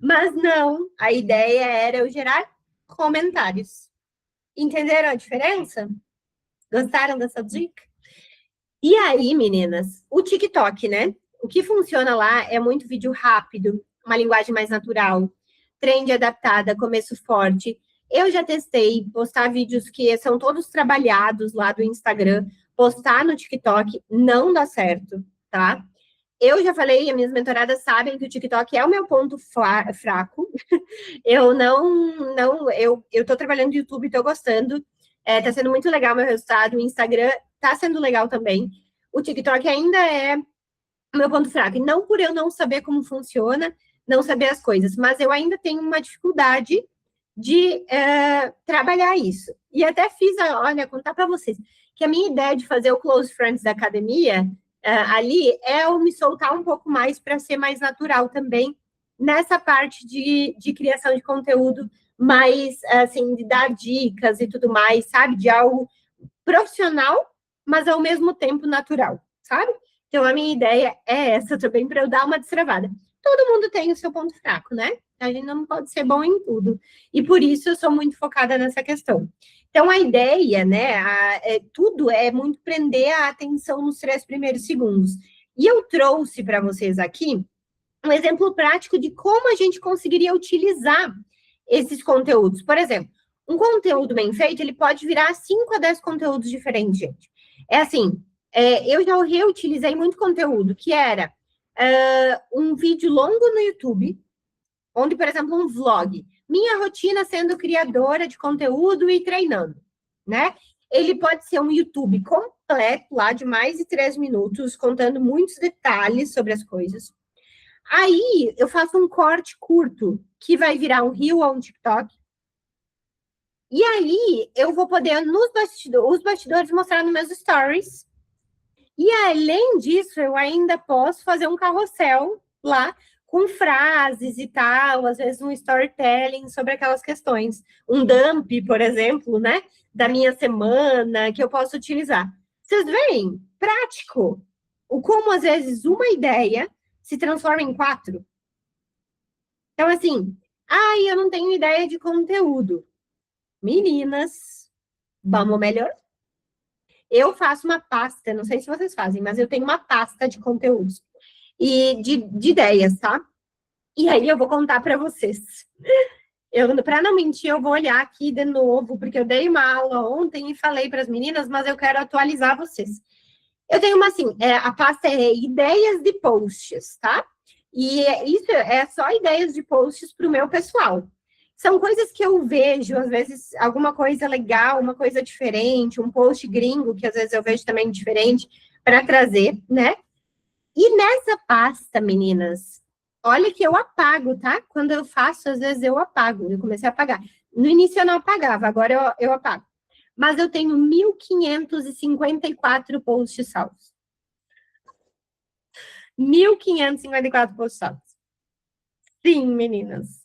Mas não, a ideia era eu gerar comentários. Entenderam a diferença? Gostaram dessa dica? E aí, meninas, o TikTok, né? O que funciona lá é muito vídeo rápido, uma linguagem mais natural, trend adaptada, começo forte. Eu já testei postar vídeos que são todos trabalhados lá do Instagram, postar no TikTok, não dá certo, tá? Eu já falei, as minhas mentoradas sabem que o TikTok é o meu ponto fraco. Eu tô trabalhando no YouTube, tô gostando. Tá sendo muito legal o meu resultado. O Instagram tá sendo legal também. O TikTok ainda é o meu ponto fraco. E não por eu não saber como funciona, não saber as coisas, mas eu ainda tenho uma dificuldade de trabalhar isso. E até fiz, olha, contar para vocês, que a minha ideia de fazer o Close Friends da academia ali é eu me soltar um pouco mais para ser mais natural também nessa parte de criação de conteúdo, mais, assim, de dar dicas e tudo mais, sabe? De algo profissional, mas ao mesmo tempo natural, sabe? Então, a minha ideia é essa também, para eu dar uma destravada. Todo mundo tem o seu ponto fraco, né? A gente não pode ser bom em tudo. E por isso eu sou muito focada nessa questão. Então, a ideia, né? Tudo é muito prender a atenção nos 3 primeiros segundos. E eu trouxe para vocês aqui um exemplo prático de como a gente conseguiria utilizar esses conteúdos. Por exemplo, um conteúdo bem feito, ele pode virar 5 a 10 conteúdos diferentes, gente. É assim, eu já reutilizei muito conteúdo, que era um vídeo longo no YouTube, onde, por exemplo, um vlog, minha rotina sendo criadora de conteúdo e treinando, né? Ele pode ser um YouTube completo, lá de mais de 3 minutos, contando muitos detalhes sobre as coisas. Aí, eu faço um corte curto, que vai virar um reel ou um TikTok. E aí, eu vou poder, os bastidores, mostrar nos meus stories. E, além disso, eu ainda posso fazer um carrossel lá, com frases e tal, às vezes um storytelling sobre aquelas questões. Um dump, por exemplo, né? Da minha semana, que eu posso utilizar. Vocês veem? Prático. O como, às vezes, uma ideia se transforma em 4. Então, assim, eu não tenho ideia de conteúdo. Meninas, vamos melhor. Eu faço uma pasta, não sei se vocês fazem, mas eu tenho uma pasta de conteúdos e de ideias, tá? E aí eu vou contar para vocês. Para não mentir, eu vou olhar aqui de novo, porque eu dei uma aula ontem e falei para as meninas, mas eu quero atualizar vocês. Eu tenho uma assim, a pasta é ideias de posts, tá? E isso é só ideias de posts para o meu pessoal. São coisas que eu vejo, às vezes, alguma coisa legal, uma coisa diferente, um post gringo, que às vezes eu vejo também diferente, para trazer, né? E nessa pasta, meninas, olha que eu apago, tá? Quando eu faço, às vezes eu apago. Eu comecei a apagar. No início eu não apagava, agora eu apago. Mas eu tenho 1.554 posts salvos. 1.554 posts salvos. Sim, meninas.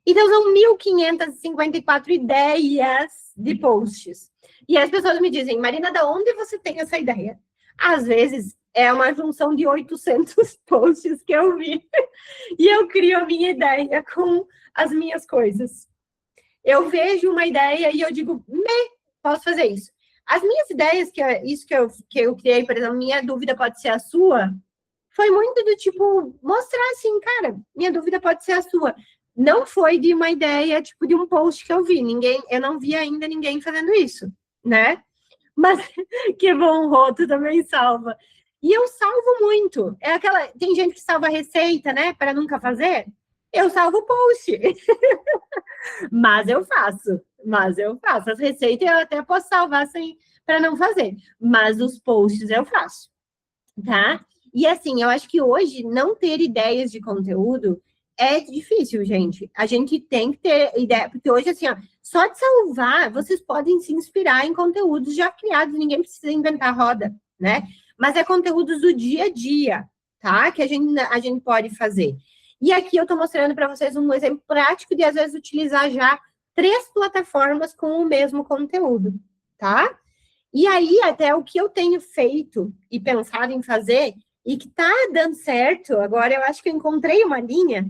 Então, são 1.554 ideias de posts. E as pessoas me dizem, Marina, de onde você tem essa ideia? Às vezes, é uma junção de 800 posts que eu vi. E eu crio a minha ideia com as minhas coisas. Eu vejo uma ideia e eu digo, posso fazer isso. As minhas ideias, que eu criei, por exemplo, minha dúvida pode ser a sua, foi muito do tipo, mostrar assim, cara, minha dúvida pode ser a sua. Não foi de uma ideia, tipo, de um post que eu vi. Eu não vi ainda ninguém fazendo isso, né? Mas que bom, o Roto também salva. E eu salvo muito. Tem gente que salva receita, né? Para nunca fazer. Eu salvo o post. Mas eu faço. As receitas eu até posso salvar para não fazer. Mas os posts eu faço. Tá? E assim, eu acho que hoje não ter ideias de conteúdo é difícil, gente. A gente tem que ter ideia, porque hoje, assim, ó, só de salvar, vocês podem se inspirar em conteúdos já criados, ninguém precisa inventar roda, né? Mas é conteúdos do dia a dia, tá? Que a gente pode fazer. E aqui eu tô mostrando para vocês um exemplo prático de, às vezes, utilizar já 3 plataformas com o mesmo conteúdo, tá? E aí, até o que eu tenho feito e pensado em fazer, e que tá dando certo, agora eu acho que eu encontrei uma linha,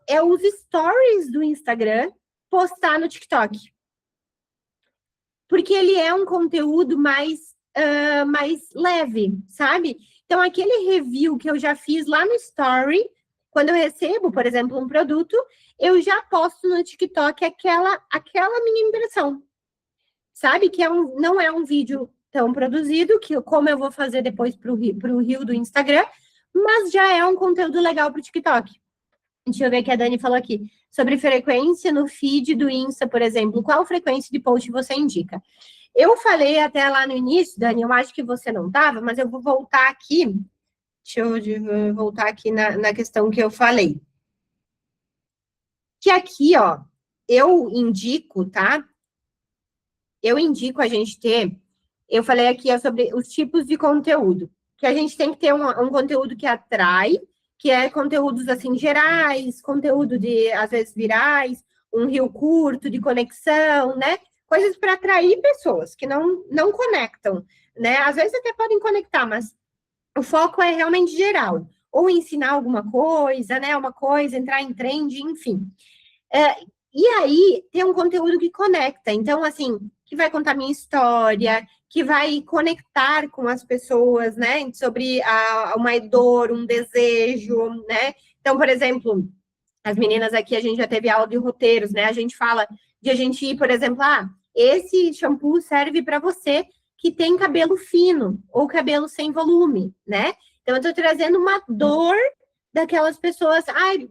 é os stories do Instagram postar no TikTok. Porque ele é um conteúdo mais leve, sabe? Então, aquele review que eu já fiz lá no Story, quando eu recebo, por exemplo, um produto, eu já posto no TikTok aquela minha impressão. Sabe? Que não é um vídeo tão produzido, como eu vou fazer depois para o Reel do Instagram, mas já é um conteúdo legal para o TikTok. Deixa eu ver o que a Dani falou aqui. Sobre frequência no feed do Insta, por exemplo. Qual frequência de post você indica? Eu falei até lá no início, Dani, eu acho que você não estava, mas eu vou voltar aqui. Deixa eu voltar aqui na questão que eu falei. Que aqui, ó, eu indico, tá? Eu indico a gente ter... Eu falei aqui ó, sobre os tipos de conteúdo. Que a gente tem que ter um conteúdo que atrai, que é conteúdos, assim, gerais, conteúdo de, às vezes, virais, um reel curto de conexão, né? Coisas para atrair pessoas que não conectam, né? Às vezes até podem conectar, mas o foco é realmente geral. Ou ensinar alguma coisa, né? Uma coisa, entrar em trend, enfim. E aí, tem um conteúdo que conecta. Então, assim, que vai contar minha história, que vai conectar com as pessoas, né? Sobre uma dor, um desejo, né? Então, por exemplo, as meninas aqui, a gente já teve aula de roteiros, né? A gente fala de a gente ir, por exemplo, esse shampoo serve para você que tem cabelo fino ou cabelo sem volume, né? Então, eu tô trazendo uma dor daquelas pessoas, ai,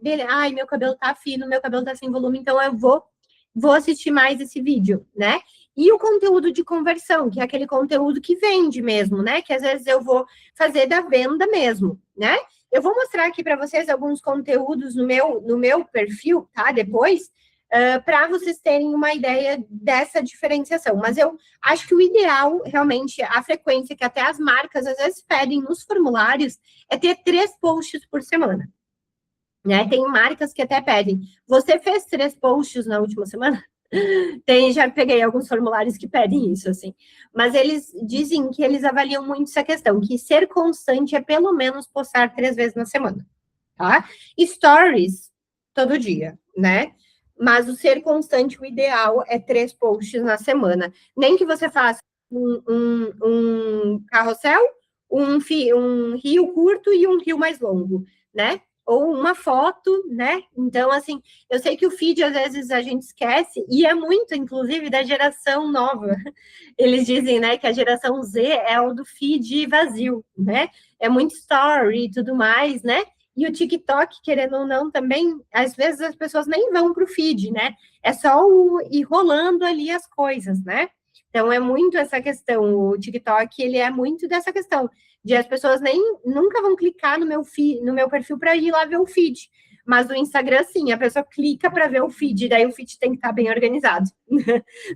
meu cabelo tá fino, meu cabelo tá sem volume, então eu vou assistir mais esse vídeo, né? E o conteúdo de conversão, que é aquele conteúdo que vende mesmo, né? Que às vezes eu vou fazer da venda mesmo, né? Eu vou mostrar aqui para vocês alguns conteúdos no meu perfil, tá? Depois, para vocês terem uma ideia dessa diferenciação. Mas eu acho que o ideal, realmente, a frequência que até as marcas às vezes pedem nos formulários é ter 3 posts por semana. Né? Tem marcas que até pedem. Você fez 3 posts na última semana? Já peguei alguns formulários que pedem isso, assim. Mas eles dizem que eles avaliam muito essa questão, que ser constante é pelo menos postar 3 vezes na semana, tá? Stories, todo dia, né? Mas o ser constante, o ideal é 3 posts na semana. Nem que você faça um carrossel, um reel curto e um reel mais longo, né? Ou uma foto, né? Então, assim, eu sei que o feed, às vezes, a gente esquece, e é muito, inclusive, da geração nova. Eles dizem, né, que a geração Z é o do feed vazio, né? É muito story e tudo mais, né? E o TikTok, querendo ou não, também, às vezes, as pessoas nem vão para o feed, né? É só ir rolando ali as coisas, né? Então, é muito essa questão. O TikTok, ele é muito dessa questão de as pessoas nunca vão clicar no meu perfil para ir lá ver o feed. Mas no Instagram, sim, a pessoa clica para ver o feed, daí o feed tem que estar bem organizado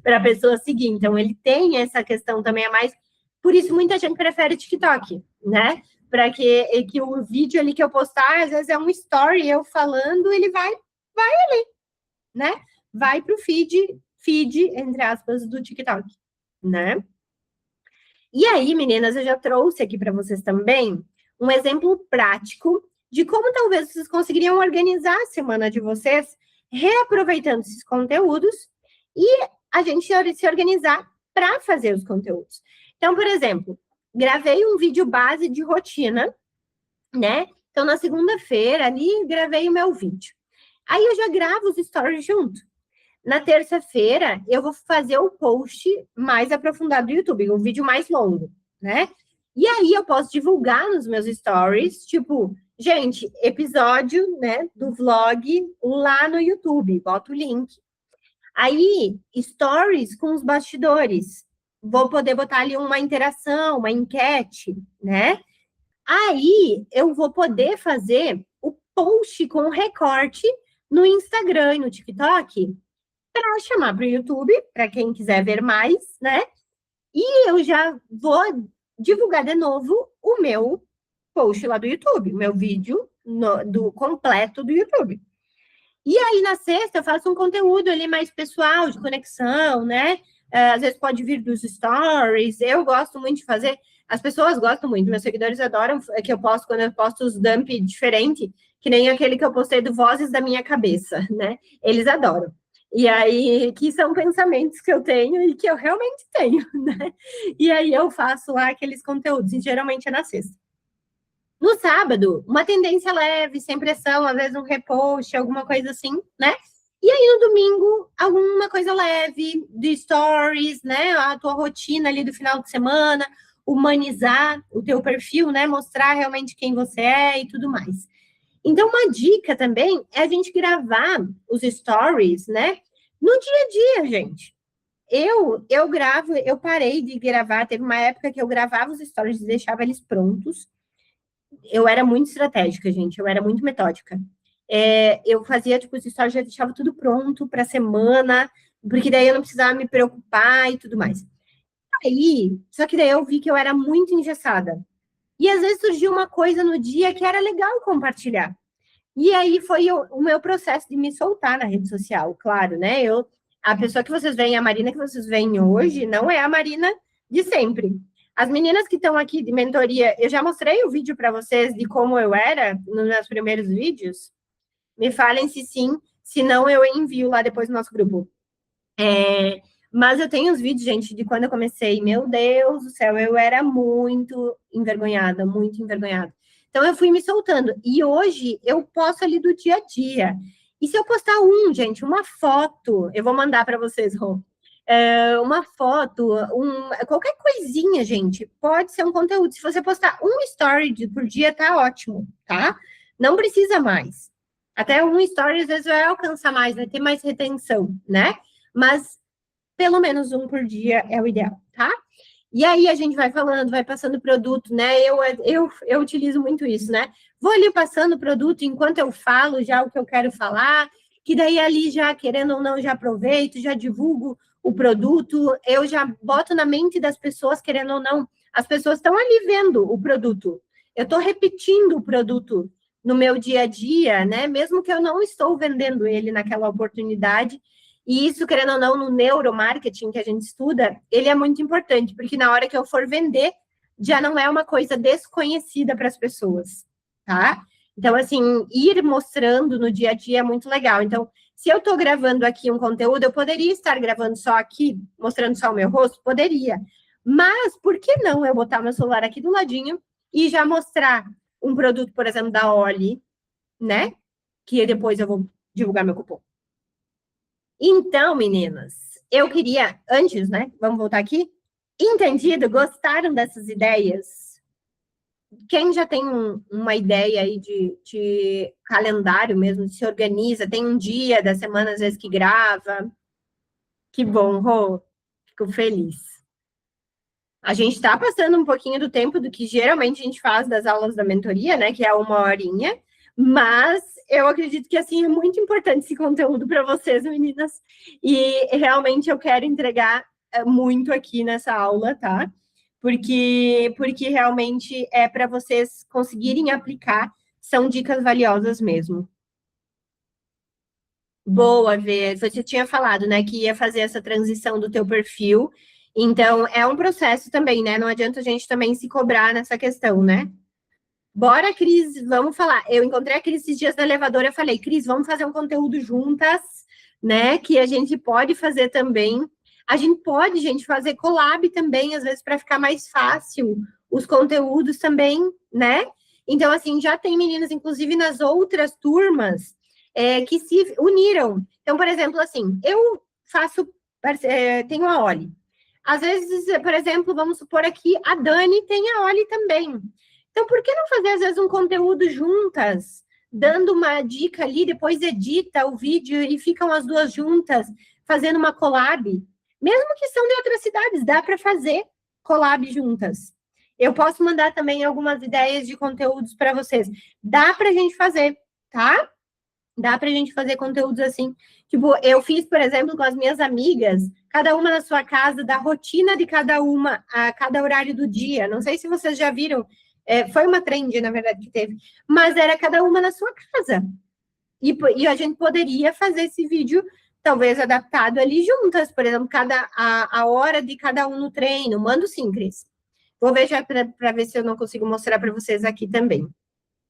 para a pessoa seguir. Então, ele tem essa questão também a mais. Por isso, muita gente prefere TikTok, né? Para que o vídeo ali que eu postar, às vezes é um story, eu falando, ele vai ali, né? Vai para o feed, entre aspas, do TikTok, né? E aí, meninas, eu já trouxe aqui para vocês também um exemplo prático de como talvez vocês conseguiriam organizar a semana de vocês, reaproveitando esses conteúdos e a gente se organizar para fazer os conteúdos. Então, por exemplo, gravei um vídeo base de rotina, né? Então, na segunda-feira, ali, gravei o meu vídeo. Aí, eu já gravo os stories junto. Na terça-feira, eu vou fazer o post mais aprofundado do YouTube, um vídeo mais longo, né? E aí, eu posso divulgar nos meus stories, tipo, gente, episódio, né, do vlog lá no YouTube, boto o link. Aí, stories com os bastidores. Vou poder botar ali uma interação, uma enquete, né? Aí, eu vou poder fazer o post com recorte no Instagram e no TikTok para chamar para o YouTube, para quem quiser ver mais, né? E eu já vou divulgar de novo o meu post lá do YouTube, o meu vídeo do completo do YouTube. E aí, na sexta, eu faço um conteúdo ali mais pessoal, de conexão, né? Às vezes pode vir dos stories. Eu gosto muito de fazer. As pessoas gostam muito, meus seguidores adoram que eu posto, quando eu posto os dump diferente, que nem aquele que eu postei do Vozes da Minha Cabeça, né? Eles adoram. E aí, que são pensamentos que eu tenho e que eu realmente tenho, né? E aí eu faço lá aqueles conteúdos, e geralmente é na sexta. No sábado, uma tendência leve, sem pressão, às vezes um repost, alguma coisa assim, né? E aí no domingo, alguma coisa leve, de stories, né? A tua rotina ali do final de semana, humanizar o teu perfil, né? Mostrar realmente quem você é e tudo mais. Então, uma dica também é a gente gravar os stories, né? No dia a dia, gente. Eu gravo, eu parei de gravar, teve uma época que eu gravava os stories e deixava eles prontos. Eu era muito estratégica, gente, eu era muito metódica. Eu fazia, tipo, os stories, já deixava tudo pronto para a semana, porque daí eu não precisava me preocupar e tudo mais. Aí, só que daí eu vi que eu era muito engessada. E às vezes surgiu uma coisa no dia que era legal compartilhar. E aí foi o meu processo de me soltar na rede social, claro, né? A pessoa que vocês veem, a Marina que vocês veem hoje, não é a Marina de sempre. As meninas que estão aqui de mentoria, eu já mostrei o vídeo para vocês de como eu era nos meus primeiros vídeos. Me falem se sim, se não eu envio lá depois no nosso grupo. Mas eu tenho os vídeos, gente, de quando eu comecei. Meu Deus do céu, eu era muito envergonhada, muito envergonhada. Então eu fui me soltando. E hoje eu posto ali do dia a dia. E se eu postar gente, uma foto, eu vou mandar para vocês, Rô. Uma foto, qualquer coisinha, gente, pode ser um conteúdo. Se você postar um story por dia, tá ótimo, tá? Não precisa mais. Até um story às vezes vai alcançar mais, vai ter mais retenção, né? Mas pelo menos um por dia é o ideal, tá? E aí a gente vai falando, vai passando produto, né? Eu utilizo muito isso, né? Vou ali passando o produto enquanto eu falo já o que eu quero falar, que daí ali já, querendo ou não, já aproveito, já divulgo o produto, eu já boto na mente das pessoas, querendo ou não, as pessoas estão ali vendo o produto. Eu estou repetindo o produto no meu dia a dia, né? Mesmo que eu não estou vendendo ele naquela oportunidade, e isso, querendo ou não, no neuromarketing que a gente estuda, ele é muito importante, porque na hora que eu for vender, já não é uma coisa desconhecida para as pessoas, tá? Então, assim, ir mostrando no dia a dia é muito legal. Então, se eu estou gravando aqui um conteúdo, eu poderia estar gravando só aqui, mostrando só o meu rosto? Poderia. Mas, por que não eu botar meu celular aqui do ladinho e já mostrar um produto, por exemplo, da Oli, né? Que depois eu vou divulgar meu cupom. Então, meninas, eu queria, antes, né? Vamos voltar aqui. Entendido? Gostaram dessas ideias? Quem já tem uma ideia aí de calendário mesmo, se organiza, tem um dia da semana, às vezes, que grava. Que bom, Rô. Fico feliz. A gente está passando um pouquinho do tempo do que geralmente a gente faz das aulas da mentoria, né? Que é 1 horinha. Mas eu acredito que, assim, é muito importante esse conteúdo para vocês, meninas. E realmente eu quero entregar muito aqui nessa aula, tá? Porque realmente é para vocês conseguirem aplicar. São dicas valiosas mesmo. Boa, Vê. Você tinha falado, né, que ia fazer essa transição do teu perfil. Então, é um processo também, né? Não adianta a gente também se cobrar nessa questão, né? Bora, Cris, vamos falar. Eu encontrei a Cris esses dias no elevador, eu falei, Cris, vamos fazer um conteúdo juntas, né? Que a gente pode fazer também. A gente pode, gente, fazer collab também, às vezes, para ficar mais fácil os conteúdos também, né? Então, assim, já tem meninas, inclusive nas outras turmas, que se uniram. Então, por exemplo, assim, eu faço, tenho a Oli. Às vezes, por exemplo, vamos supor aqui, a Dani tem a Oli também. Então, por que não fazer, às vezes, um conteúdo juntas, dando uma dica ali, depois edita o vídeo e ficam as duas juntas, fazendo uma collab? Mesmo que são de outras cidades, dá para fazer collab juntas. Eu posso mandar também algumas ideias de conteúdos para vocês. Dá para a gente fazer, tá? Dá para a gente fazer conteúdos assim. Tipo, eu fiz, por exemplo, com as minhas amigas, cada uma na sua casa, da rotina de cada uma, a cada horário do dia. Não sei se vocês já viram, foi uma trend, na verdade, que teve, mas era cada uma na sua casa. E a gente poderia fazer esse vídeo, talvez adaptado ali juntas, por exemplo, a hora de cada um no treino. Mando sim, Cris. Vou ver já para ver se eu não consigo mostrar para vocês aqui também,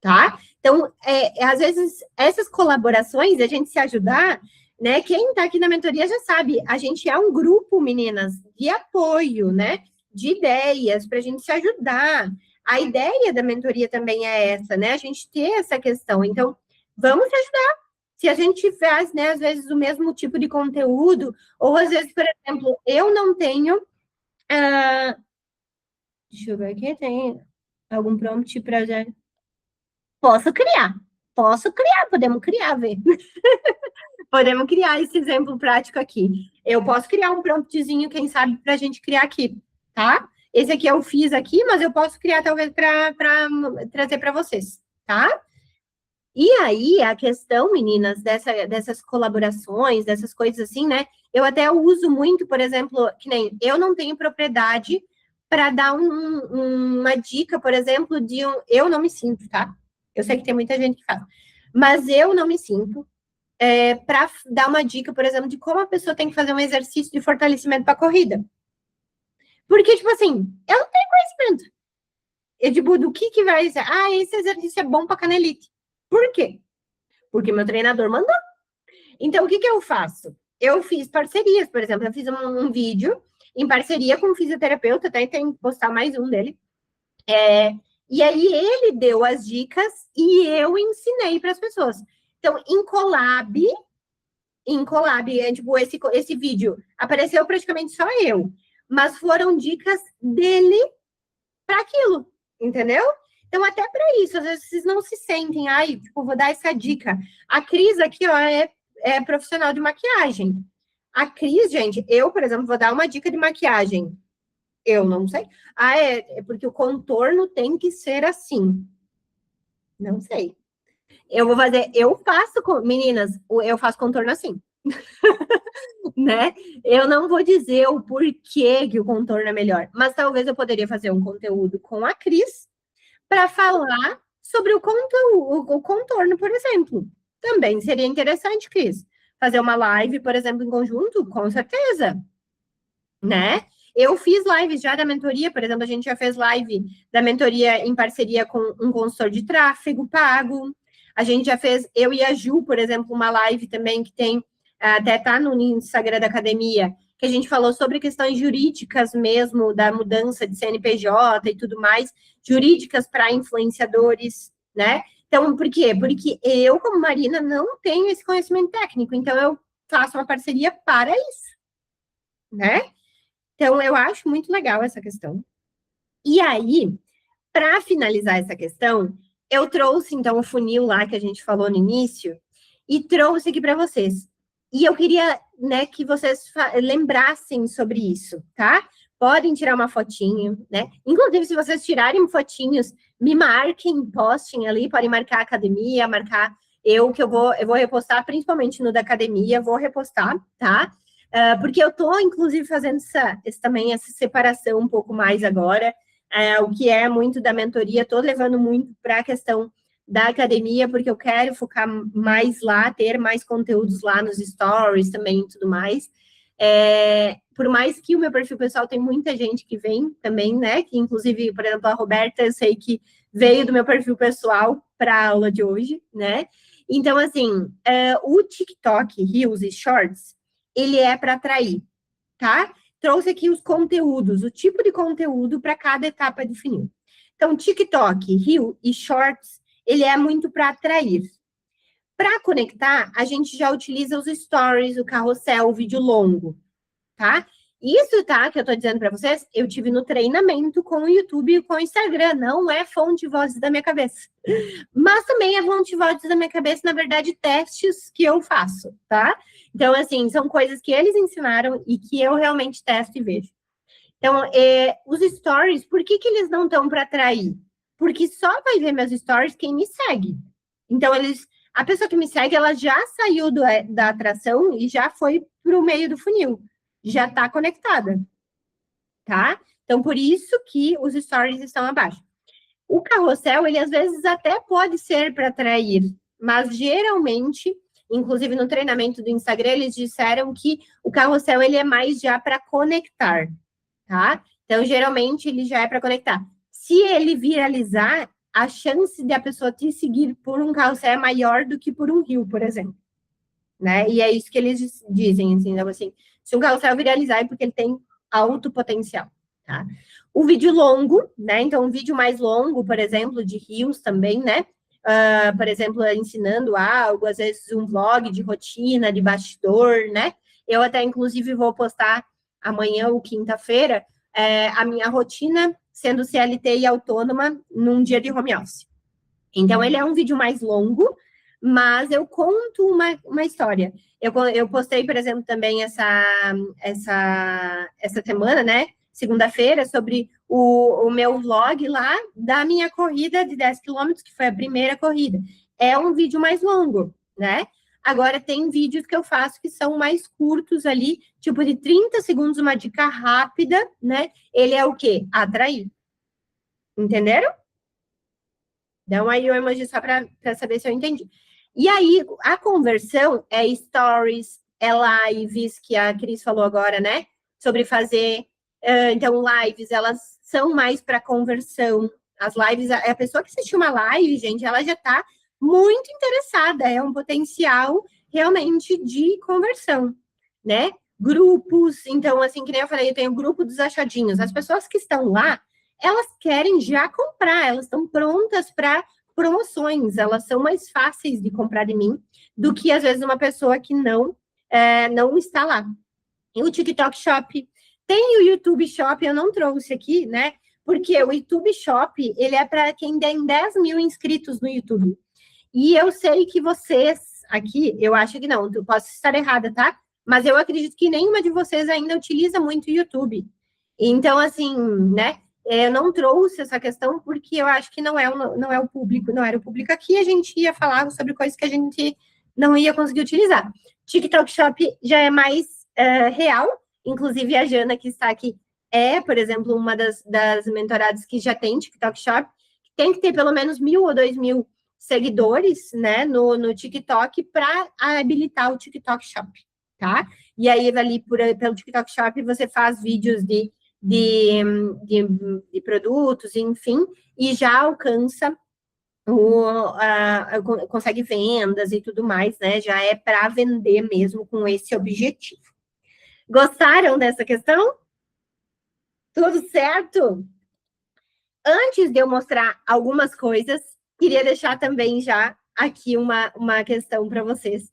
tá? Então, às vezes, essas colaborações, a gente se ajudar, né? Quem tá aqui na mentoria já sabe, a gente é um grupo, meninas, de apoio, né? De ideias para a gente se ajudar. A ideia da mentoria também é essa, né? A gente ter essa questão. Então, vamos se ajudar. Se a gente faz, né, às vezes, o mesmo tipo de conteúdo, ou às vezes, por exemplo, eu não tenho. Deixa eu ver aqui, tem algum prompt para já. Posso criar, podemos criar, ver. Podemos criar esse exemplo prático aqui. Eu posso criar um promptzinho, quem sabe, para a gente criar aqui, tá? Esse aqui eu fiz aqui, mas eu posso criar talvez para trazer para vocês, tá? E aí, a questão, meninas, dessas colaborações, dessas coisas assim, né? Eu até uso muito, por exemplo, que nem eu não tenho propriedade para dar uma dica, por exemplo, de um. Eu não me sinto, tá? Eu sei que tem muita gente que faz, mas eu não me sinto para dar uma dica, por exemplo, de como a pessoa tem que fazer um exercício de fortalecimento para corrida. Porque, tipo assim, eu não tenho conhecimento. Eu, tipo, do que vai ser? Ah, esse exercício é bom para canelite. Por quê? Porque meu treinador mandou. Então, o que eu faço? Eu fiz parcerias, por exemplo, eu fiz um vídeo em parceria com um fisioterapeuta, até tem que postar mais um dele. E aí ele deu as dicas e eu ensinei para as pessoas. Então, em collab, tipo, esse vídeo apareceu praticamente só eu, mas foram dicas dele para aquilo, entendeu? Então, até para isso, às vezes vocês não se sentem, ai, tipo, vou dar essa dica. A Cris aqui, ó, é profissional de maquiagem. A Cris, gente, eu, por exemplo, vou dar uma dica de maquiagem. Eu não sei. Ah, é porque o contorno tem que ser assim. Não sei. Eu vou fazer, meninas, eu faço contorno assim. Né? Eu não vou dizer o porquê que o contorno é melhor, mas talvez eu poderia fazer um conteúdo com a Cris para falar sobre o contorno, por exemplo. Também seria interessante, Cris, fazer uma live, por exemplo, em conjunto, com certeza, né? Eu fiz lives já da mentoria, por exemplo, a gente já fez live da mentoria em parceria com um consultor de tráfego pago. A gente já fez, eu e a Ju, por exemplo, uma live também que tem, até tá no Instagram da academia, que a gente falou sobre questões jurídicas mesmo, da mudança de CNPJ e tudo mais, jurídicas para influenciadores, né? Então, por quê? Porque eu, como Marina, não tenho esse conhecimento técnico, então eu faço uma parceria para isso, né? Então, eu acho muito legal essa questão. E aí, para finalizar essa questão, eu trouxe, então, o funil lá que a gente falou no início e trouxe aqui para vocês. E eu queria, né, que vocês lembrassem sobre isso, tá? Podem tirar uma fotinho, né? Inclusive, se vocês tirarem fotinhos, me marquem, postem ali, podem marcar a academia, marcar eu, que eu vou repostar, principalmente no da academia, vou repostar, tá? Porque eu tô, inclusive, fazendo essa separação um pouco mais agora, o que é muito da mentoria, tô levando muito para a questão da academia, porque eu quero focar mais lá, ter mais conteúdos lá nos stories também e tudo mais. Por mais que o meu perfil pessoal tem muita gente que vem também, né? Que inclusive, por exemplo, a Roberta, eu sei que veio do meu perfil pessoal para a aula de hoje, né? Então, assim, o TikTok, Reels e Shorts, ele é para atrair, tá? Trouxe aqui os conteúdos, o tipo de conteúdo para cada etapa de funil. Então, TikTok, Reel e Shorts, ele é muito para atrair. Para conectar, a gente já utiliza os stories, o carrossel, o vídeo longo, tá? Isso, tá, que eu tô dizendo para vocês, eu tive no treinamento com o YouTube e com o Instagram, não é fonte de vozes da minha cabeça. Mas também é fonte de vozes da minha cabeça, na verdade, testes que eu faço, tá? Então, assim, são coisas que eles ensinaram e que eu realmente testo e vejo. Então, os stories, por que eles não estão para atrair? Porque só vai ver meus stories quem me segue. Então, a pessoa que me segue, ela já saiu da atração e já foi para o meio do funil. Já está conectada, tá? Então, por isso que os stories estão abaixo. O carrossel, ele às vezes até pode ser para atrair, mas geralmente, inclusive no treinamento do Instagram, eles disseram que o carrossel, ele é mais já para conectar, tá? Então, geralmente, ele já é para conectar. Se ele viralizar, a chance de a pessoa te seguir por um carrossel é maior do que por um reel, por exemplo, né? E é isso que eles dizem, assim, então, assim, se um carrossel viralizar é porque ele tem alto potencial, tá? O vídeo longo, né? Então, um vídeo mais longo, por exemplo, de reels também, né? Por exemplo, ensinando algo, às vezes um vlog de rotina, de bastidor, né? Eu até, inclusive, vou postar amanhã ou quinta-feira a minha rotina sendo CLT e autônoma num dia de home office. Então, ele é um vídeo mais longo, mas eu conto uma história. Eu postei, por exemplo, também essa semana, né? Segunda-feira, sobre o meu vlog lá da minha corrida de 10 quilômetros, que foi a primeira corrida. É um vídeo mais longo, né? Agora, tem vídeos que eu faço que são mais curtos ali, tipo de 30 segundos, uma dica rápida, né? Ele é o quê? Atrair. Entenderam? Dão aí o emoji só para saber se eu entendi. E aí, a conversão é stories, é lives, que a Cris falou agora, né? Sobre fazer. Então, lives, elas são mais para conversão. As lives, a pessoa que assistiu uma live, gente, ela já está muito interessada. É um potencial realmente de conversão, né? Grupos, então, assim, que nem eu falei, eu tenho o grupo dos achadinhos. As pessoas que estão lá, elas querem já comprar, elas estão prontas para promoções, elas são mais fáceis de comprar de mim do que, às vezes, uma pessoa que não está lá. E o TikTok Shop, tem o YouTube Shop, eu não trouxe aqui, né? Porque o YouTube Shop, ele é para quem tem 10 mil inscritos no YouTube. E eu sei que vocês aqui, eu acho que não, eu posso estar errada, tá? Mas eu acredito que nenhuma de vocês ainda utiliza muito o YouTube. Então, assim, né? Eu não trouxe essa questão porque eu acho que não é o público, não era o público aqui, a gente ia falar sobre coisas que a gente não ia conseguir utilizar. TikTok Shop já é mais real, inclusive a Jana, que está aqui, por exemplo, uma das mentoradas que já tem TikTok Shop, tem que ter pelo menos 1.000 ou 2.000 seguidores, né, no TikTok para habilitar o TikTok Shop, tá? E aí, ali pelo TikTok Shop, você faz vídeos de produtos, enfim, e já alcança consegue vendas e tudo mais, né? Já é para vender mesmo com esse objetivo. Gostaram dessa questão? Tudo certo? Antes de eu mostrar algumas coisas, queria deixar também já aqui uma questão para vocês,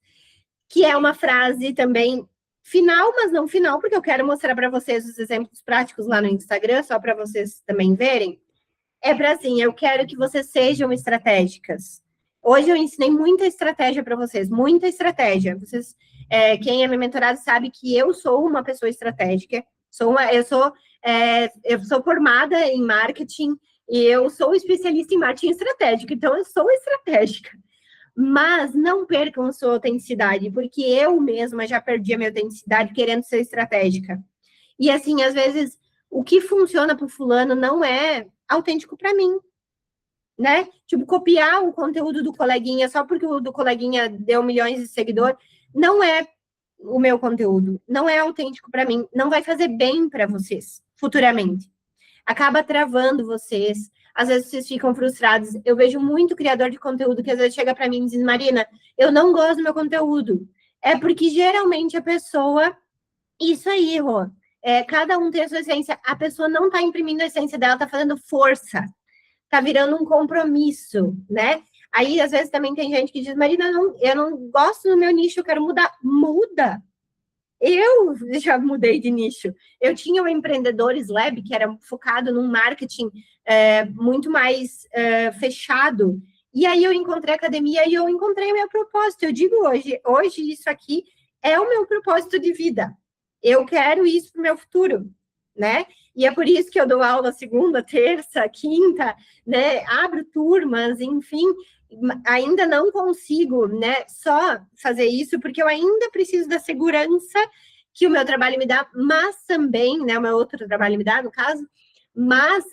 que é uma frase também final, mas não final, porque eu quero mostrar para vocês os exemplos práticos lá no Instagram, só para vocês também verem. É para assim, eu quero que vocês sejam estratégicas. Hoje eu ensinei muita estratégia para vocês, muita estratégia. Vocês, quem é meu mentorado sabe que eu sou uma pessoa estratégica. Eu sou formada em marketing e eu sou especialista em marketing estratégico. Então eu sou estratégica. Mas não percam a sua autenticidade, porque eu mesma já perdi a minha autenticidade querendo ser estratégica. E assim, às vezes, o que funciona para o fulano não é autêntico para mim, né? Tipo, copiar o conteúdo do coleguinha só porque o do coleguinha deu milhões de seguidores, não é o meu conteúdo, não é autêntico para mim, não vai fazer bem para vocês futuramente. Acaba travando vocês, às vezes vocês ficam frustrados. Eu vejo muito criador de conteúdo que às vezes chega para mim e diz: Marina, eu não gosto do meu conteúdo. É porque geralmente a pessoa. Isso aí, Rô. Cada um tem a sua essência. A pessoa não está imprimindo a essência dela, está fazendo força. Está virando um compromisso, né? Aí, às vezes, também tem gente que diz: Marina, eu não gosto do meu nicho, eu quero mudar. Muda. Eu já mudei de nicho. Eu tinha o Empreendedores Lab, que era focado num marketing muito mais fechado. E aí eu encontrei a academia e eu encontrei o meu propósito. Eu digo hoje isso aqui é o meu propósito de vida. Eu quero isso para o meu futuro, né? E é por isso que eu dou aula segunda, terça, quinta, né? Abro turmas, enfim. Ainda não consigo, né, só fazer isso, porque eu ainda preciso da segurança que o meu trabalho me dá, mas também, né, o meu outro trabalho me dá, no caso, mas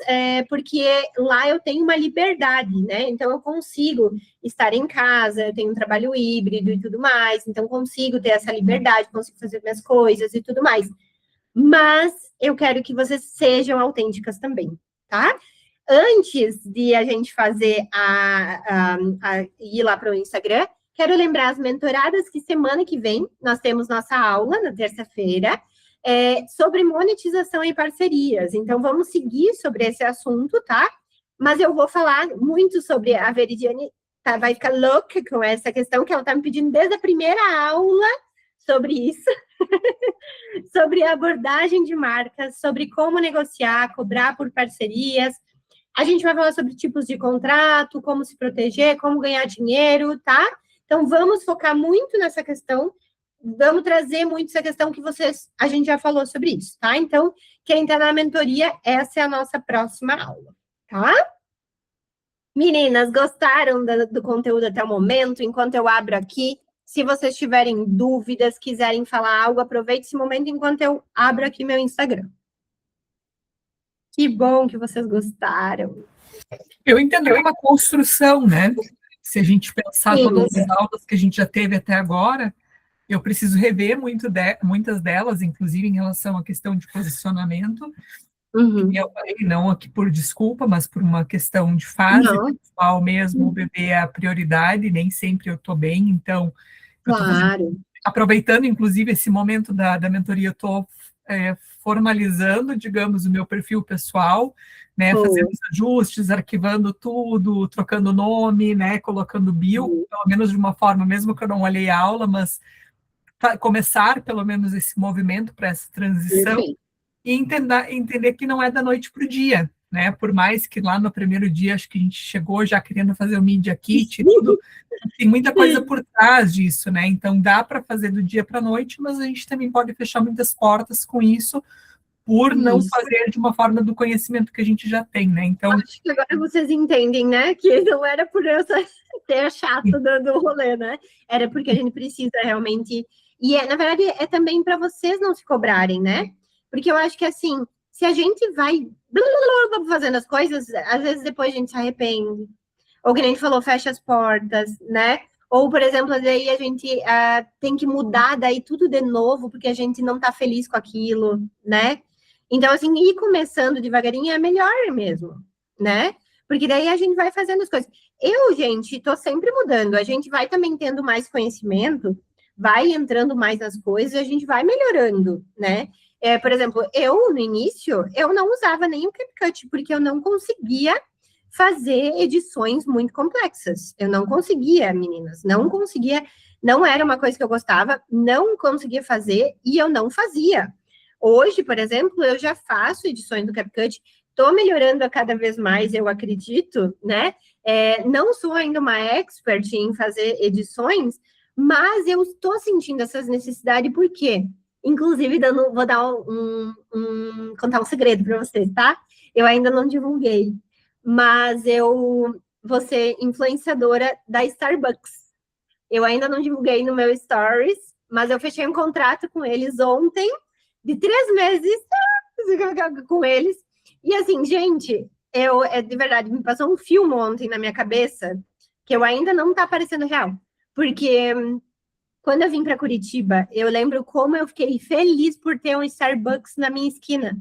porque lá eu tenho uma liberdade, né, então eu consigo estar em casa, eu tenho um trabalho híbrido e tudo mais, então consigo ter essa liberdade, consigo fazer minhas coisas e tudo mais, mas eu quero que vocês sejam autênticas também, tá? Antes de a gente fazer ir lá para o Instagram, quero lembrar as mentoradas que semana que vem nós temos nossa aula, na terça-feira, sobre monetização e parcerias. Então, vamos seguir sobre esse assunto, tá? Mas eu vou falar muito sobre a Veridiane, tá? Vai ficar louca com essa questão que ela tá me pedindo desde a primeira aula sobre isso. Sobre abordagem de marcas, sobre como negociar, cobrar por parcerias. A gente vai falar sobre tipos de contrato, como se proteger, como ganhar dinheiro, tá? Então, vamos focar muito nessa questão, vamos trazer muito essa questão que a gente já falou sobre isso, tá? Então, quem está na mentoria, essa é a nossa próxima aula, tá? Meninas, gostaram do conteúdo até o momento? Enquanto eu abro aqui, se vocês tiverem dúvidas, quiserem falar algo, aproveite esse momento enquanto eu abro aqui meu Instagram. Que bom que vocês gostaram. Eu entendo que é uma construção, né? Se a gente pensar Sim, todas as aulas que a gente já teve até agora, eu preciso rever muitas delas, inclusive em relação à questão de posicionamento. Uhum. E eu falei, não aqui por desculpa, mas por uma questão de fase pessoal mesmo, o bebê é a prioridade, nem sempre eu estou bem, então eu estou aproveitando, inclusive, esse momento da mentoria, eu estou formalizando, digamos, o meu perfil pessoal, né, fazendo os ajustes, arquivando tudo, trocando nome, né, colocando bio, pelo menos de uma forma, mesmo que eu não olhei a aula, mas começar pelo menos esse movimento para essa transição e entender que não é da noite para o dia, né? Por mais que lá no primeiro dia acho que a gente chegou já querendo fazer o Media Kit e tudo, tem muita coisa por trás disso, né? Então dá para fazer do dia para a noite, mas a gente também pode fechar muitas portas com isso por não fazer de uma forma do conhecimento que a gente já tem, né? Então acho que agora vocês entendem, né? Que não era por eu ser chato do rolê, né? Era porque a gente precisa realmente. E na verdade é também para vocês não se cobrarem, né? Porque eu acho que assim, se a gente vai fazendo as coisas, às vezes depois a gente se arrepende. Ou que nem a gente falou, fecha as portas, né? Ou, por exemplo, aí a gente tem que mudar daí tudo de novo, porque a gente não tá feliz com aquilo, né? Então, assim, ir começando devagarinho é melhor mesmo, né? Porque daí a gente vai fazendo as coisas. Eu, gente, tô sempre mudando. A gente vai também tendo mais conhecimento, vai entrando mais nas coisas e a gente vai melhorando, né? Por exemplo, eu, no início, eu não usava nem o CapCut, porque eu não conseguia fazer edições muito complexas. Eu não conseguia, meninas, não conseguia, não era uma coisa que eu gostava, não conseguia fazer e eu não fazia. Hoje, por exemplo, eu já faço edições do CapCut, estou melhorando a cada vez mais, eu acredito, né? Não sou ainda uma expert em fazer edições, mas eu estou sentindo essas necessidades, por quê? Inclusive, vou dar contar um segredo para vocês, tá? Eu ainda não divulguei, mas eu vou ser influenciadora da Starbucks. Eu ainda não divulguei no meu Stories, mas eu fechei um contrato com eles ontem, de 3 meses, com eles. E assim, gente, de verdade, me passou um filme ontem na minha cabeça, que eu ainda não tá parecendo real. Porque quando eu vim para Curitiba, eu lembro como eu fiquei feliz por ter um Starbucks na minha esquina.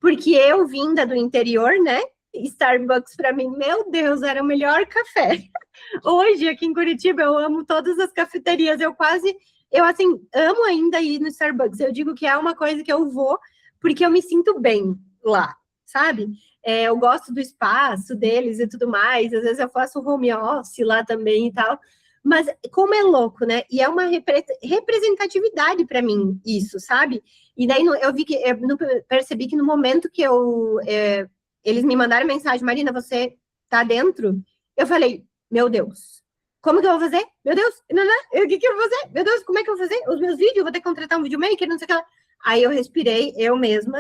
Porque eu, vinda do interior, né? Starbucks, para mim, meu Deus, era o melhor café. Hoje, aqui em Curitiba, eu amo todas as cafeterias. Eu, assim, amo ainda ir no Starbucks. Eu digo que é uma coisa que eu vou porque eu me sinto bem lá, sabe? Eu gosto do espaço deles e tudo mais. Às vezes eu faço home office lá também e tal. Mas como é louco, né? E é uma representatividade para mim, isso, sabe? E daí eu vi que eu percebi que no momento que eles me mandaram mensagem, Marina, você tá dentro? Eu falei, meu Deus, como que eu vou fazer? Meu Deus, o que eu vou fazer? Meu Deus, como é que eu vou fazer? Os meus vídeos, eu vou ter que contratar um videomaker, não sei o que lá. Aí eu respirei, eu mesma,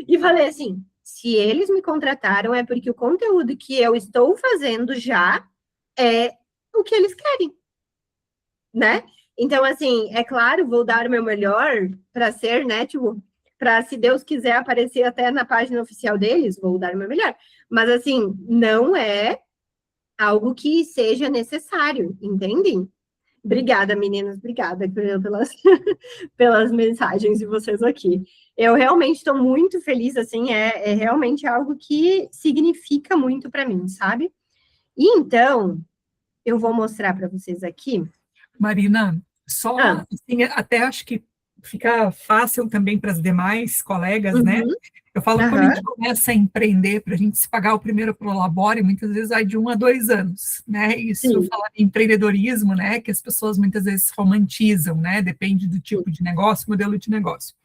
e falei assim, se eles me contrataram é porque o conteúdo que eu estou fazendo já é o que eles querem, né? Então, assim, é claro, vou dar o meu melhor para ser, né, tipo, para, se Deus quiser, aparecer até na página oficial deles, vou dar o meu melhor. Mas, assim, não é algo que seja necessário, entendem? Obrigada, meninas, obrigada pelas, pelas mensagens de vocês aqui. Eu realmente estou muito feliz, assim, é realmente algo que significa muito para mim, sabe? E então, eu vou mostrar para vocês aqui Marina, só assim, até acho que fica fácil também para as demais colegas, né? Eu falo que quando a gente começa a empreender, para a gente se pagar o primeiro prolabore, muitas vezes vai de 1 a 2 anos, né? Isso fala em empreendedorismo, né? Que as pessoas muitas vezes romantizam, né? Depende do tipo de negócio, modelo de negócio.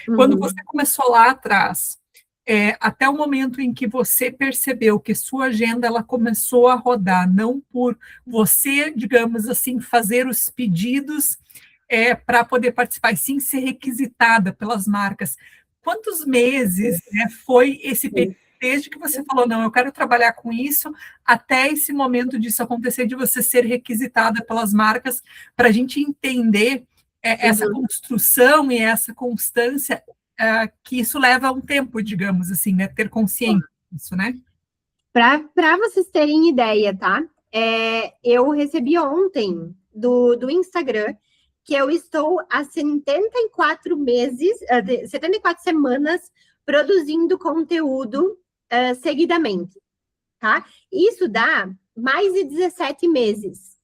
Quando você começou lá atrás, até o momento em que você percebeu que sua agenda ela começou a rodar, não por você, digamos assim, fazer os pedidos para poder participar, e sim ser requisitada pelas marcas. Quantos meses, né, foi esse período, desde que você falou, não, eu quero trabalhar com isso, até esse momento disso acontecer, de você ser requisitada pelas marcas, para a gente entender essa construção e essa constância, que isso leva um tempo, digamos assim, né, ter consciência disso, né? Para vocês terem ideia, tá? Eu recebi ontem do Instagram que eu estou há 74 meses, 74 semanas produzindo conteúdo seguidamente, tá? Isso dá mais de 17 meses,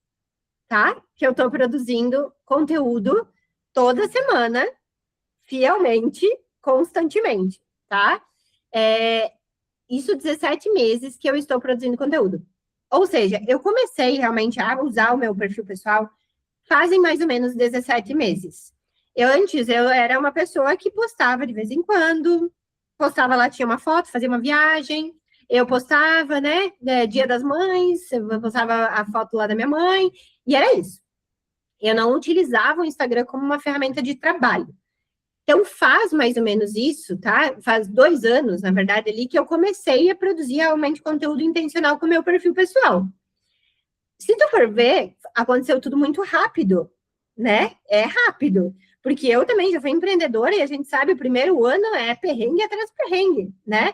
tá? Que eu estou produzindo conteúdo toda semana, fielmente, constantemente, tá? Isso 17 meses que eu estou produzindo conteúdo. Ou seja, eu comecei realmente a usar o meu perfil pessoal fazem mais ou menos 17 meses. Antes, eu era uma pessoa que postava de vez em quando, postava lá, tinha uma foto, fazia uma viagem, eu postava, né, Dia das Mães, eu postava a foto lá da minha mãe, e era isso. Eu não utilizava o Instagram como uma ferramenta de trabalho. Então, faz mais ou menos isso, tá? Faz 2 anos, na verdade, ali, que eu comecei a produzir realmente conteúdo intencional com o meu perfil pessoal. Se tu for ver, aconteceu tudo muito rápido, né? É rápido. Porque eu também já fui empreendedora e a gente sabe, o primeiro ano é perrengue atrás de perrengue, né?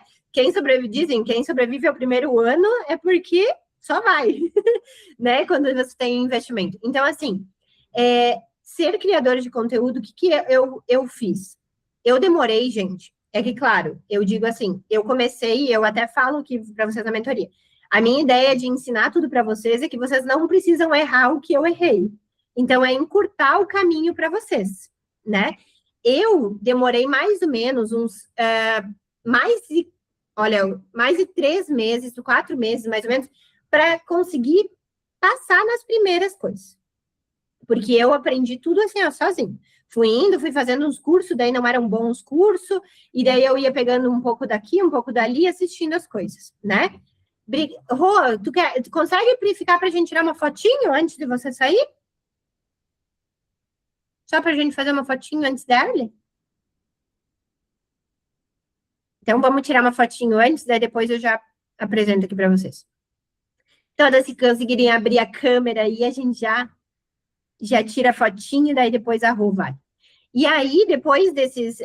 Dizem, quem sobrevive ao primeiro ano é porque só vai, né? Quando você tem investimento. Então, assim, ser criadora de conteúdo, o que eu fiz? Eu demorei, gente. É que, claro, eu digo assim, eu comecei, eu até falo aqui para vocês na mentoria, a minha ideia de ensinar tudo para vocês é que vocês não precisam errar o que eu errei. Então, é encurtar o caminho para vocês, né? Eu demorei mais ou menos mais de 3 meses, 4 meses, mais ou menos, para conseguir passar nas primeiras coisas. Porque eu aprendi tudo assim, ó, sozinho. Fui fazendo uns cursos, daí não eram bons cursos, e daí eu ia pegando um pouco daqui, um pouco dali, assistindo as coisas, né? Rô, tu consegue ficar pra gente tirar uma fotinho antes de você sair? Só pra gente fazer uma fotinho antes dela? Então, vamos tirar uma fotinho antes, daí depois eu já apresento aqui pra vocês. Todas se conseguirem abrir a câmera aí, a gente já tira a fotinho, daí depois a Rô vai. E aí, depois desses,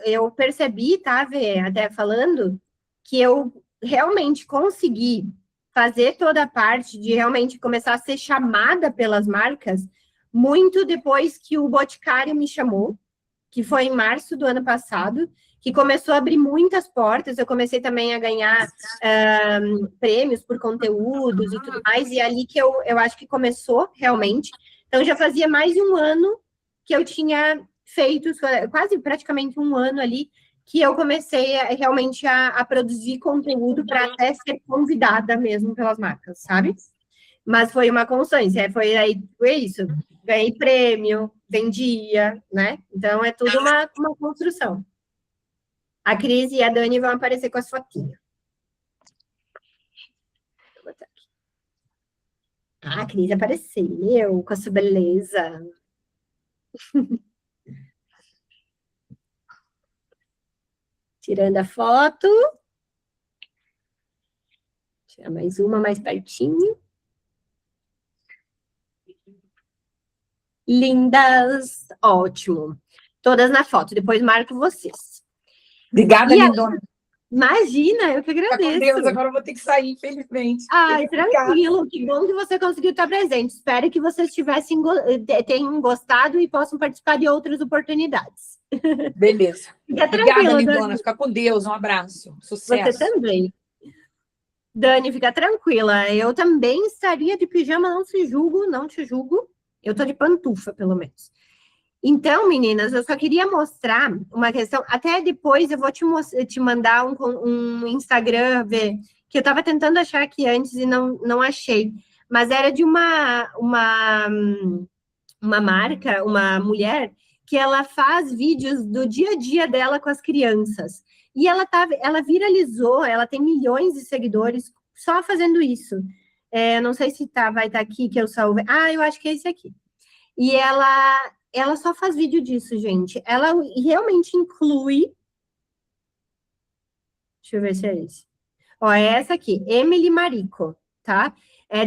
eu percebi, tá, Vê, até falando, que eu realmente consegui fazer toda a parte de realmente começar a ser chamada pelas marcas muito depois que o Boticário me chamou, que foi em março do ano passado, que começou a abrir muitas portas. Eu comecei também a ganhar prêmios por conteúdos e tudo mais, e ali que eu acho que começou realmente. Então, já fazia mais de 1 ano que eu tinha feito, quase praticamente 1 ano ali, que eu comecei realmente a produzir conteúdo para até ser convidada mesmo pelas marcas, sabe? Mas foi uma constância, foi isso, ganhei prêmio, vendia, né? Então, é tudo uma construção. A Cris e a Dani vão aparecer com as fotinhas. Vou botar aqui. A Cris apareceu com a sua beleza. Tirando a foto. Tirar mais uma mais pertinho. Lindas! Ótimo. Todas na foto. Depois marco vocês. Obrigada, lindona. Imagina, eu que agradeço. Tá com Deus, agora eu vou ter que sair, infelizmente. Ai, tranquilo, que bom que você conseguiu estar presente. Espero que vocês tenham gostado e possam participar de outras oportunidades. Beleza. Obrigada, lindona. Fica com Deus. Um abraço. Sucesso. Você também. Dani, fica tranquila. Eu também estaria de pijama, não te julgo. Eu tô de pantufa, pelo menos. Então, meninas, eu só queria mostrar uma questão. Até depois eu vou te mandar um Instagram, ver, que eu estava tentando achar aqui antes e não achei. Mas era de uma marca, uma mulher, que ela faz vídeos do dia a dia dela com as crianças. E ela viralizou, ela tem milhões de seguidores só fazendo isso. Não sei se vai estar aqui, que eu salvei. Ah, eu acho que é esse aqui. E ela só faz vídeo disso, gente. Ela realmente inclui. Deixa eu ver se é esse. Ó, é essa aqui, Emily Marico, tá?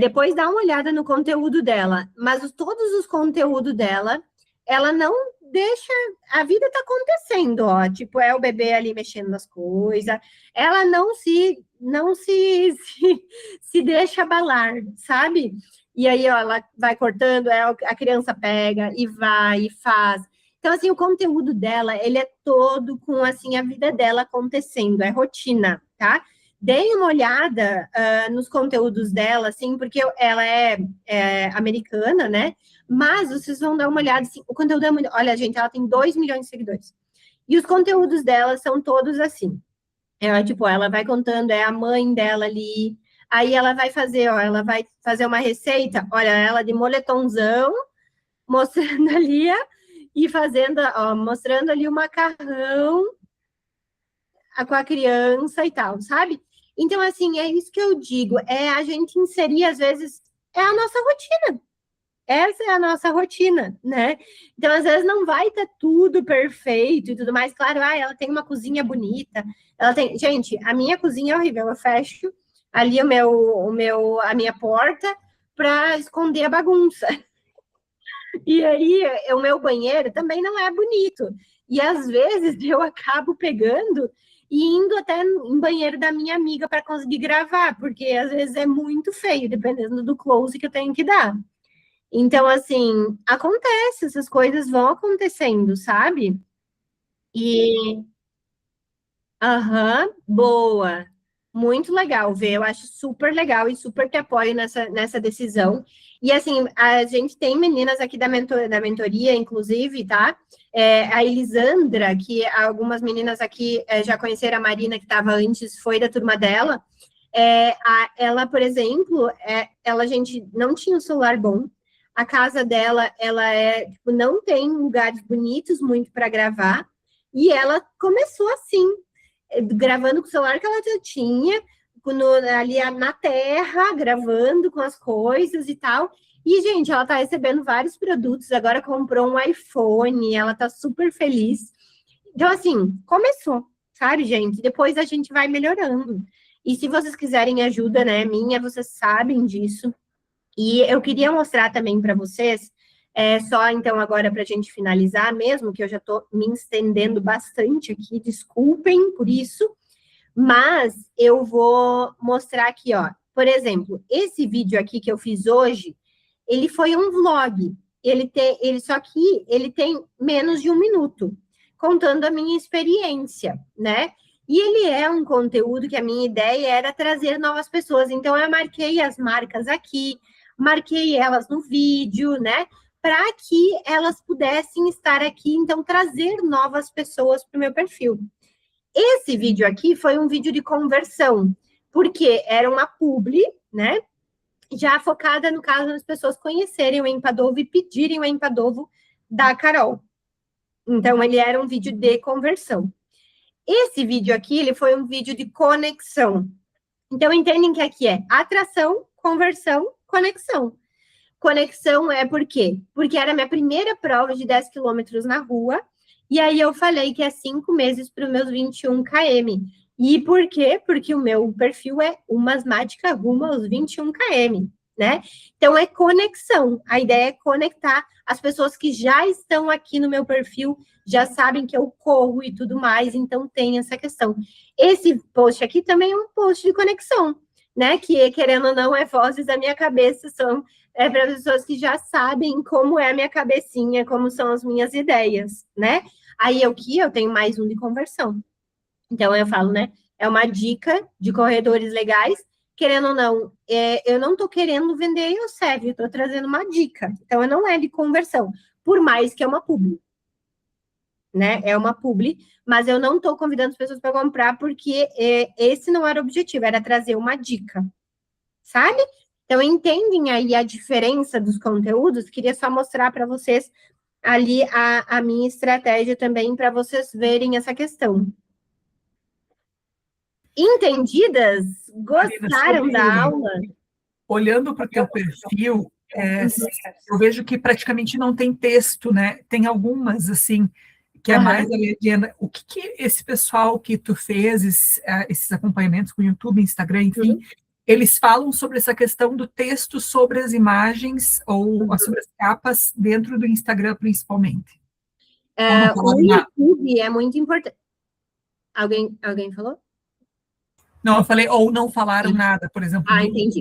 Depois dá uma olhada no conteúdo dela. Mas todos os conteúdos dela, ela não deixa. A vida tá acontecendo, ó. Tipo, é o bebê ali mexendo nas coisas. Ela não se deixa abalar, sabe? E aí, ó, ela vai cortando, a criança pega e vai e faz. Então, assim, o conteúdo dela, ele é todo com, assim, a vida dela acontecendo, é rotina, tá? Deem uma olhada nos conteúdos dela, assim, porque ela é americana, né? Mas vocês vão dar uma olhada, assim, o conteúdo é muito... Olha, gente, ela tem 2 milhões de seguidores. E os conteúdos dela são todos assim. Tipo, ela vai contando, é a mãe dela ali. Aí ela vai fazer, ó, ela vai fazer uma receita, olha, ela de moletomzão, mostrando ali, e fazendo, ó, mostrando ali o macarrão com a criança e tal, sabe? Então, assim, é isso que eu digo, é a gente inserir, às vezes, é a nossa rotina. Essa é a nossa rotina, né? Então, às vezes, não vai estar tudo perfeito e tudo mais. Claro, ela tem uma cozinha bonita. Ela tem... Gente, a minha cozinha é horrível. Eu fecho ali a minha porta para esconder a bagunça. E aí, o meu banheiro também não é bonito. E, às vezes, eu acabo pegando e indo até em banheiro da minha amiga para conseguir gravar, porque, às vezes, é muito feio, dependendo do close que eu tenho que dar. Então, assim, acontece, essas coisas vão acontecendo, sabe? E, aham, boa. Muito legal ver, eu acho super legal e super te apoio nessa decisão. E, assim, a gente tem meninas aqui da mentoria, inclusive, tá? A Elisandra, que algumas meninas aqui já conheceram a Marina, que estava antes, foi da turma dela. Ela, por exemplo, ela, gente, não tinha um celular bom. A casa dela, ela tipo, não tem lugares bonitos muito para gravar. E ela começou assim, gravando com o celular que ela já tinha, ali na terra, gravando com as coisas e tal. E, gente, ela tá recebendo vários produtos, agora comprou um iPhone, ela tá super feliz. Então, assim, começou, sabe, gente? Depois a gente vai melhorando. E se vocês quiserem ajuda, né, minha, vocês sabem disso. E eu queria mostrar também para vocês, só então agora para a gente finalizar mesmo, que eu já estou me estendendo bastante aqui, desculpem por isso, mas eu vou mostrar aqui, ó. Por exemplo, esse vídeo aqui que eu fiz hoje, ele foi um vlog. Só que ele tem menos de 1 minuto, contando a minha experiência, né? E ele é um conteúdo que a minha ideia era trazer novas pessoas. Então, eu marquei as marcas aqui, marquei elas no vídeo, né? Para que elas pudessem estar aqui, então, trazer novas pessoas para o meu perfil. Esse vídeo aqui foi um vídeo de conversão, porque era uma publi, né? Já focada, no caso, nas pessoas conhecerem o Empadovo e pedirem o Empadovo da Carol. Então, ele era um vídeo de conversão. Esse vídeo aqui, ele foi um vídeo de conexão. Então, entendem que aqui é atração, conversão, conexão. Conexão é por quê? Porque era a minha primeira prova de 10 quilômetros na rua, e aí eu falei que é 5 meses para os meus 21 km. E por quê? Porque o meu perfil é Umasmática rumo aos 21 km, né? Então, é conexão. A ideia é conectar as pessoas que já estão aqui no meu perfil, já sabem que eu corro e tudo mais, então tem essa questão. Esse post aqui também é um post de conexão, né? Que, querendo ou não, é vozes da minha cabeça, são para pessoas que já sabem como é a minha cabecinha, como são as minhas ideias, né? Aí aqui eu tenho mais um de conversão. Então, eu falo, né? É uma dica de corredores legais querendo ou não, eu não estou querendo vender IOSEV, eu estou trazendo uma dica. Então, não é de conversão, por mais que é uma publi, né? É uma publi, mas eu não estou convidando as pessoas para comprar, porque esse não era o objetivo, era trazer uma dica, sabe? Então, entendem aí a diferença dos conteúdos? Queria só mostrar para vocês ali a minha estratégia também, para vocês verem essa questão. Entendidas? Gostaram da aula? Olhando para o teu perfil, eu vejo que praticamente não tem texto, né? Tem algumas, assim, que é mais a legenda. O que esse pessoal que tu fez, esses acompanhamentos com o YouTube, Instagram, enfim, eles falam sobre essa questão do texto sobre as imagens ou sobre as capas dentro do Instagram, principalmente? O YouTube é muito importante. Alguém falou? Não, eu falei, ou não falaram nada, por exemplo. Entendi.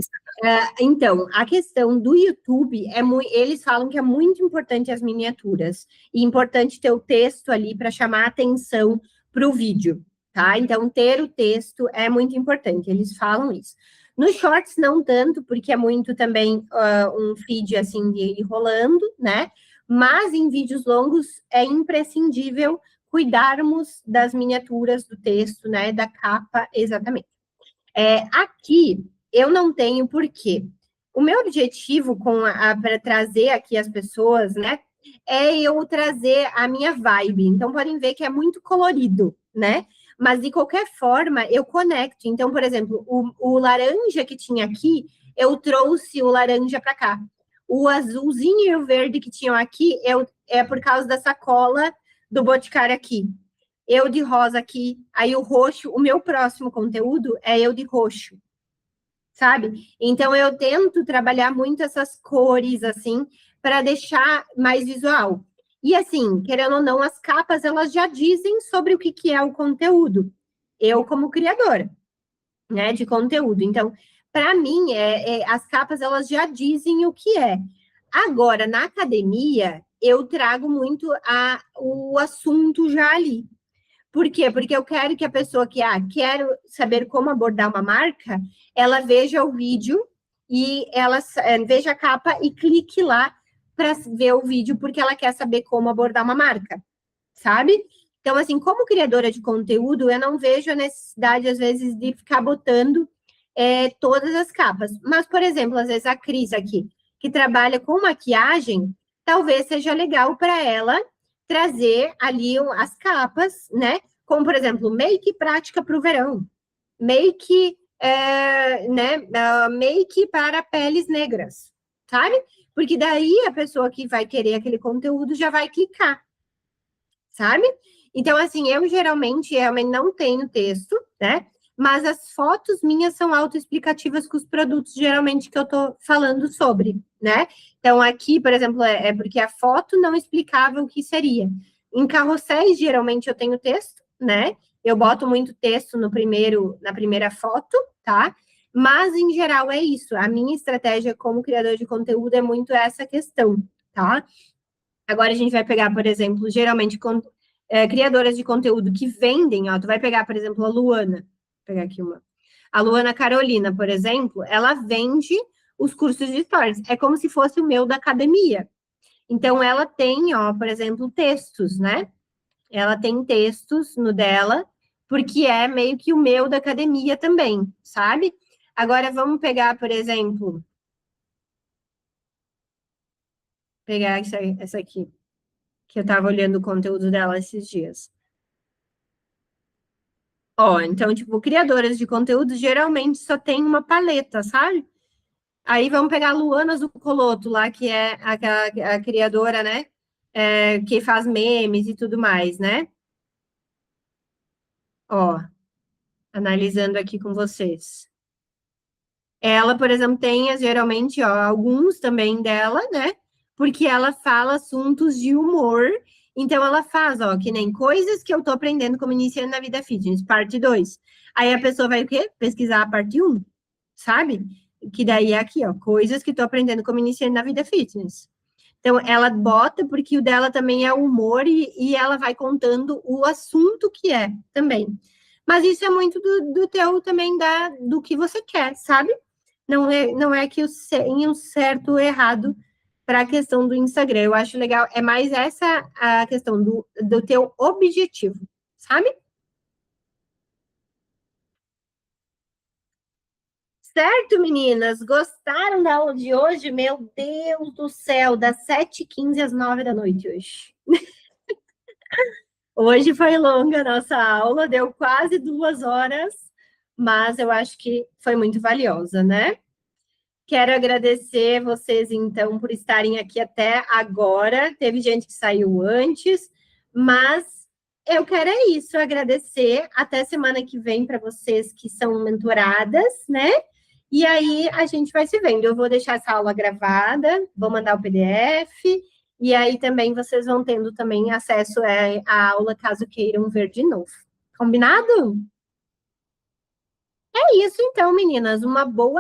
Então, a questão do YouTube, eles falam que é muito importante as miniaturas, e importante ter o texto ali para chamar a atenção para o vídeo, tá? Então, ter o texto é muito importante, eles falam isso. Nos shorts, não tanto, porque é muito também um feed, assim, de ir rolando, né? Mas em vídeos longos é imprescindível cuidarmos das miniaturas do texto, né? Da capa, exatamente. Aqui, eu não tenho porquê. O meu objetivo para trazer aqui as pessoas, né, é eu trazer a minha vibe. Então, podem ver que é muito colorido, né? Mas, de qualquer forma, eu conecto. Então, por exemplo, o laranja que tinha aqui, eu trouxe o laranja para cá. O azulzinho e o verde que tinham aqui é por causa da sacola do Boticário aqui. Eu de rosa aqui, aí o roxo, o meu próximo conteúdo é eu de roxo, sabe? Então, eu tento trabalhar muito essas cores, assim, para deixar mais visual. E, assim, querendo ou não, as capas, elas já dizem sobre o que é o conteúdo. Eu, como criadora, né, de conteúdo. Então, para mim, as capas, elas já dizem o que é. Agora, na academia, eu trago muito o assunto já ali. Por quê? Porque eu quero que a pessoa que quero saber como abordar uma marca, ela veja o vídeo e ela veja a capa e clique lá para ver o vídeo, porque ela quer saber como abordar uma marca, sabe? Então, assim, como criadora de conteúdo, eu não vejo a necessidade, às vezes, de ficar botando todas as capas. Mas, por exemplo, às vezes a Cris aqui, que trabalha com maquiagem, talvez seja legal para ela trazer ali as capas, né? Como, por exemplo, make prática para o verão, make, make para peles negras, sabe? Porque daí a pessoa que vai querer aquele conteúdo já vai clicar, sabe? Então, assim, eu geralmente não tenho texto, né? Mas as fotos minhas são autoexplicativas com os produtos, geralmente, que eu tô falando sobre, né? Então, aqui, por exemplo, é porque a foto não explicava o que seria. Em carrosséis, geralmente, eu tenho texto, né? Eu boto muito texto na primeira foto, tá? Mas, em geral, é isso. A minha estratégia como criador de conteúdo é muito essa questão, tá? Agora, a gente vai pegar, por exemplo, geralmente, criadoras de conteúdo que vendem, ó, tu vai pegar, por exemplo, a Luana. Vou pegar aqui uma. A Luana Carolina, por exemplo, ela vende os cursos de stories. É como se fosse o meu da academia. Então, ela tem, ó, por exemplo, textos, né? Ela tem textos no dela, porque é meio que o meu da academia também, sabe? Agora, vamos pegar, por exemplo... Pegar essa aqui, que eu tava olhando o conteúdo dela esses dias. Ó, então, tipo, criadoras de conteúdo geralmente só tem uma paleta, sabe? Aí vamos pegar a Luana Zucoloto lá, que é a criadora, né? Que faz memes e tudo mais, né? Ó, analisando aqui com vocês. Ela, por exemplo, tem geralmente, ó, alguns também dela, né? Porque ela fala assuntos de humor. Então, ela faz, ó, que nem coisas que eu tô aprendendo como iniciante na vida fitness, parte 2. Aí a pessoa vai o quê? Pesquisar a parte 1, sabe? Que daí é aqui, ó, coisas que tô aprendendo como iniciante na vida fitness. Então, ela bota, porque o dela também é humor e ela vai contando o assunto que é também. Mas isso é muito do teu também, do que você quer, sabe? Não é que tem um certo ou errado para a questão do Instagram. Eu acho legal, é mais essa a questão do teu objetivo, sabe? Certo, meninas? Gostaram da aula de hoje? Meu Deus do céu, das 7h15 às 9 da noite hoje. Hoje foi longa a nossa aula, deu quase 2 horas, mas eu acho que foi muito valiosa, né? Quero agradecer vocês, então, por estarem aqui até agora. Teve gente que saiu antes, mas eu quero isso, agradecer. Até semana que vem para vocês que são mentoradas, né? E aí a gente vai se vendo. Eu vou deixar essa aula gravada, vou mandar o PDF, e aí também vocês vão tendo também acesso à aula caso queiram ver de novo. Combinado? É isso então, meninas. Uma boa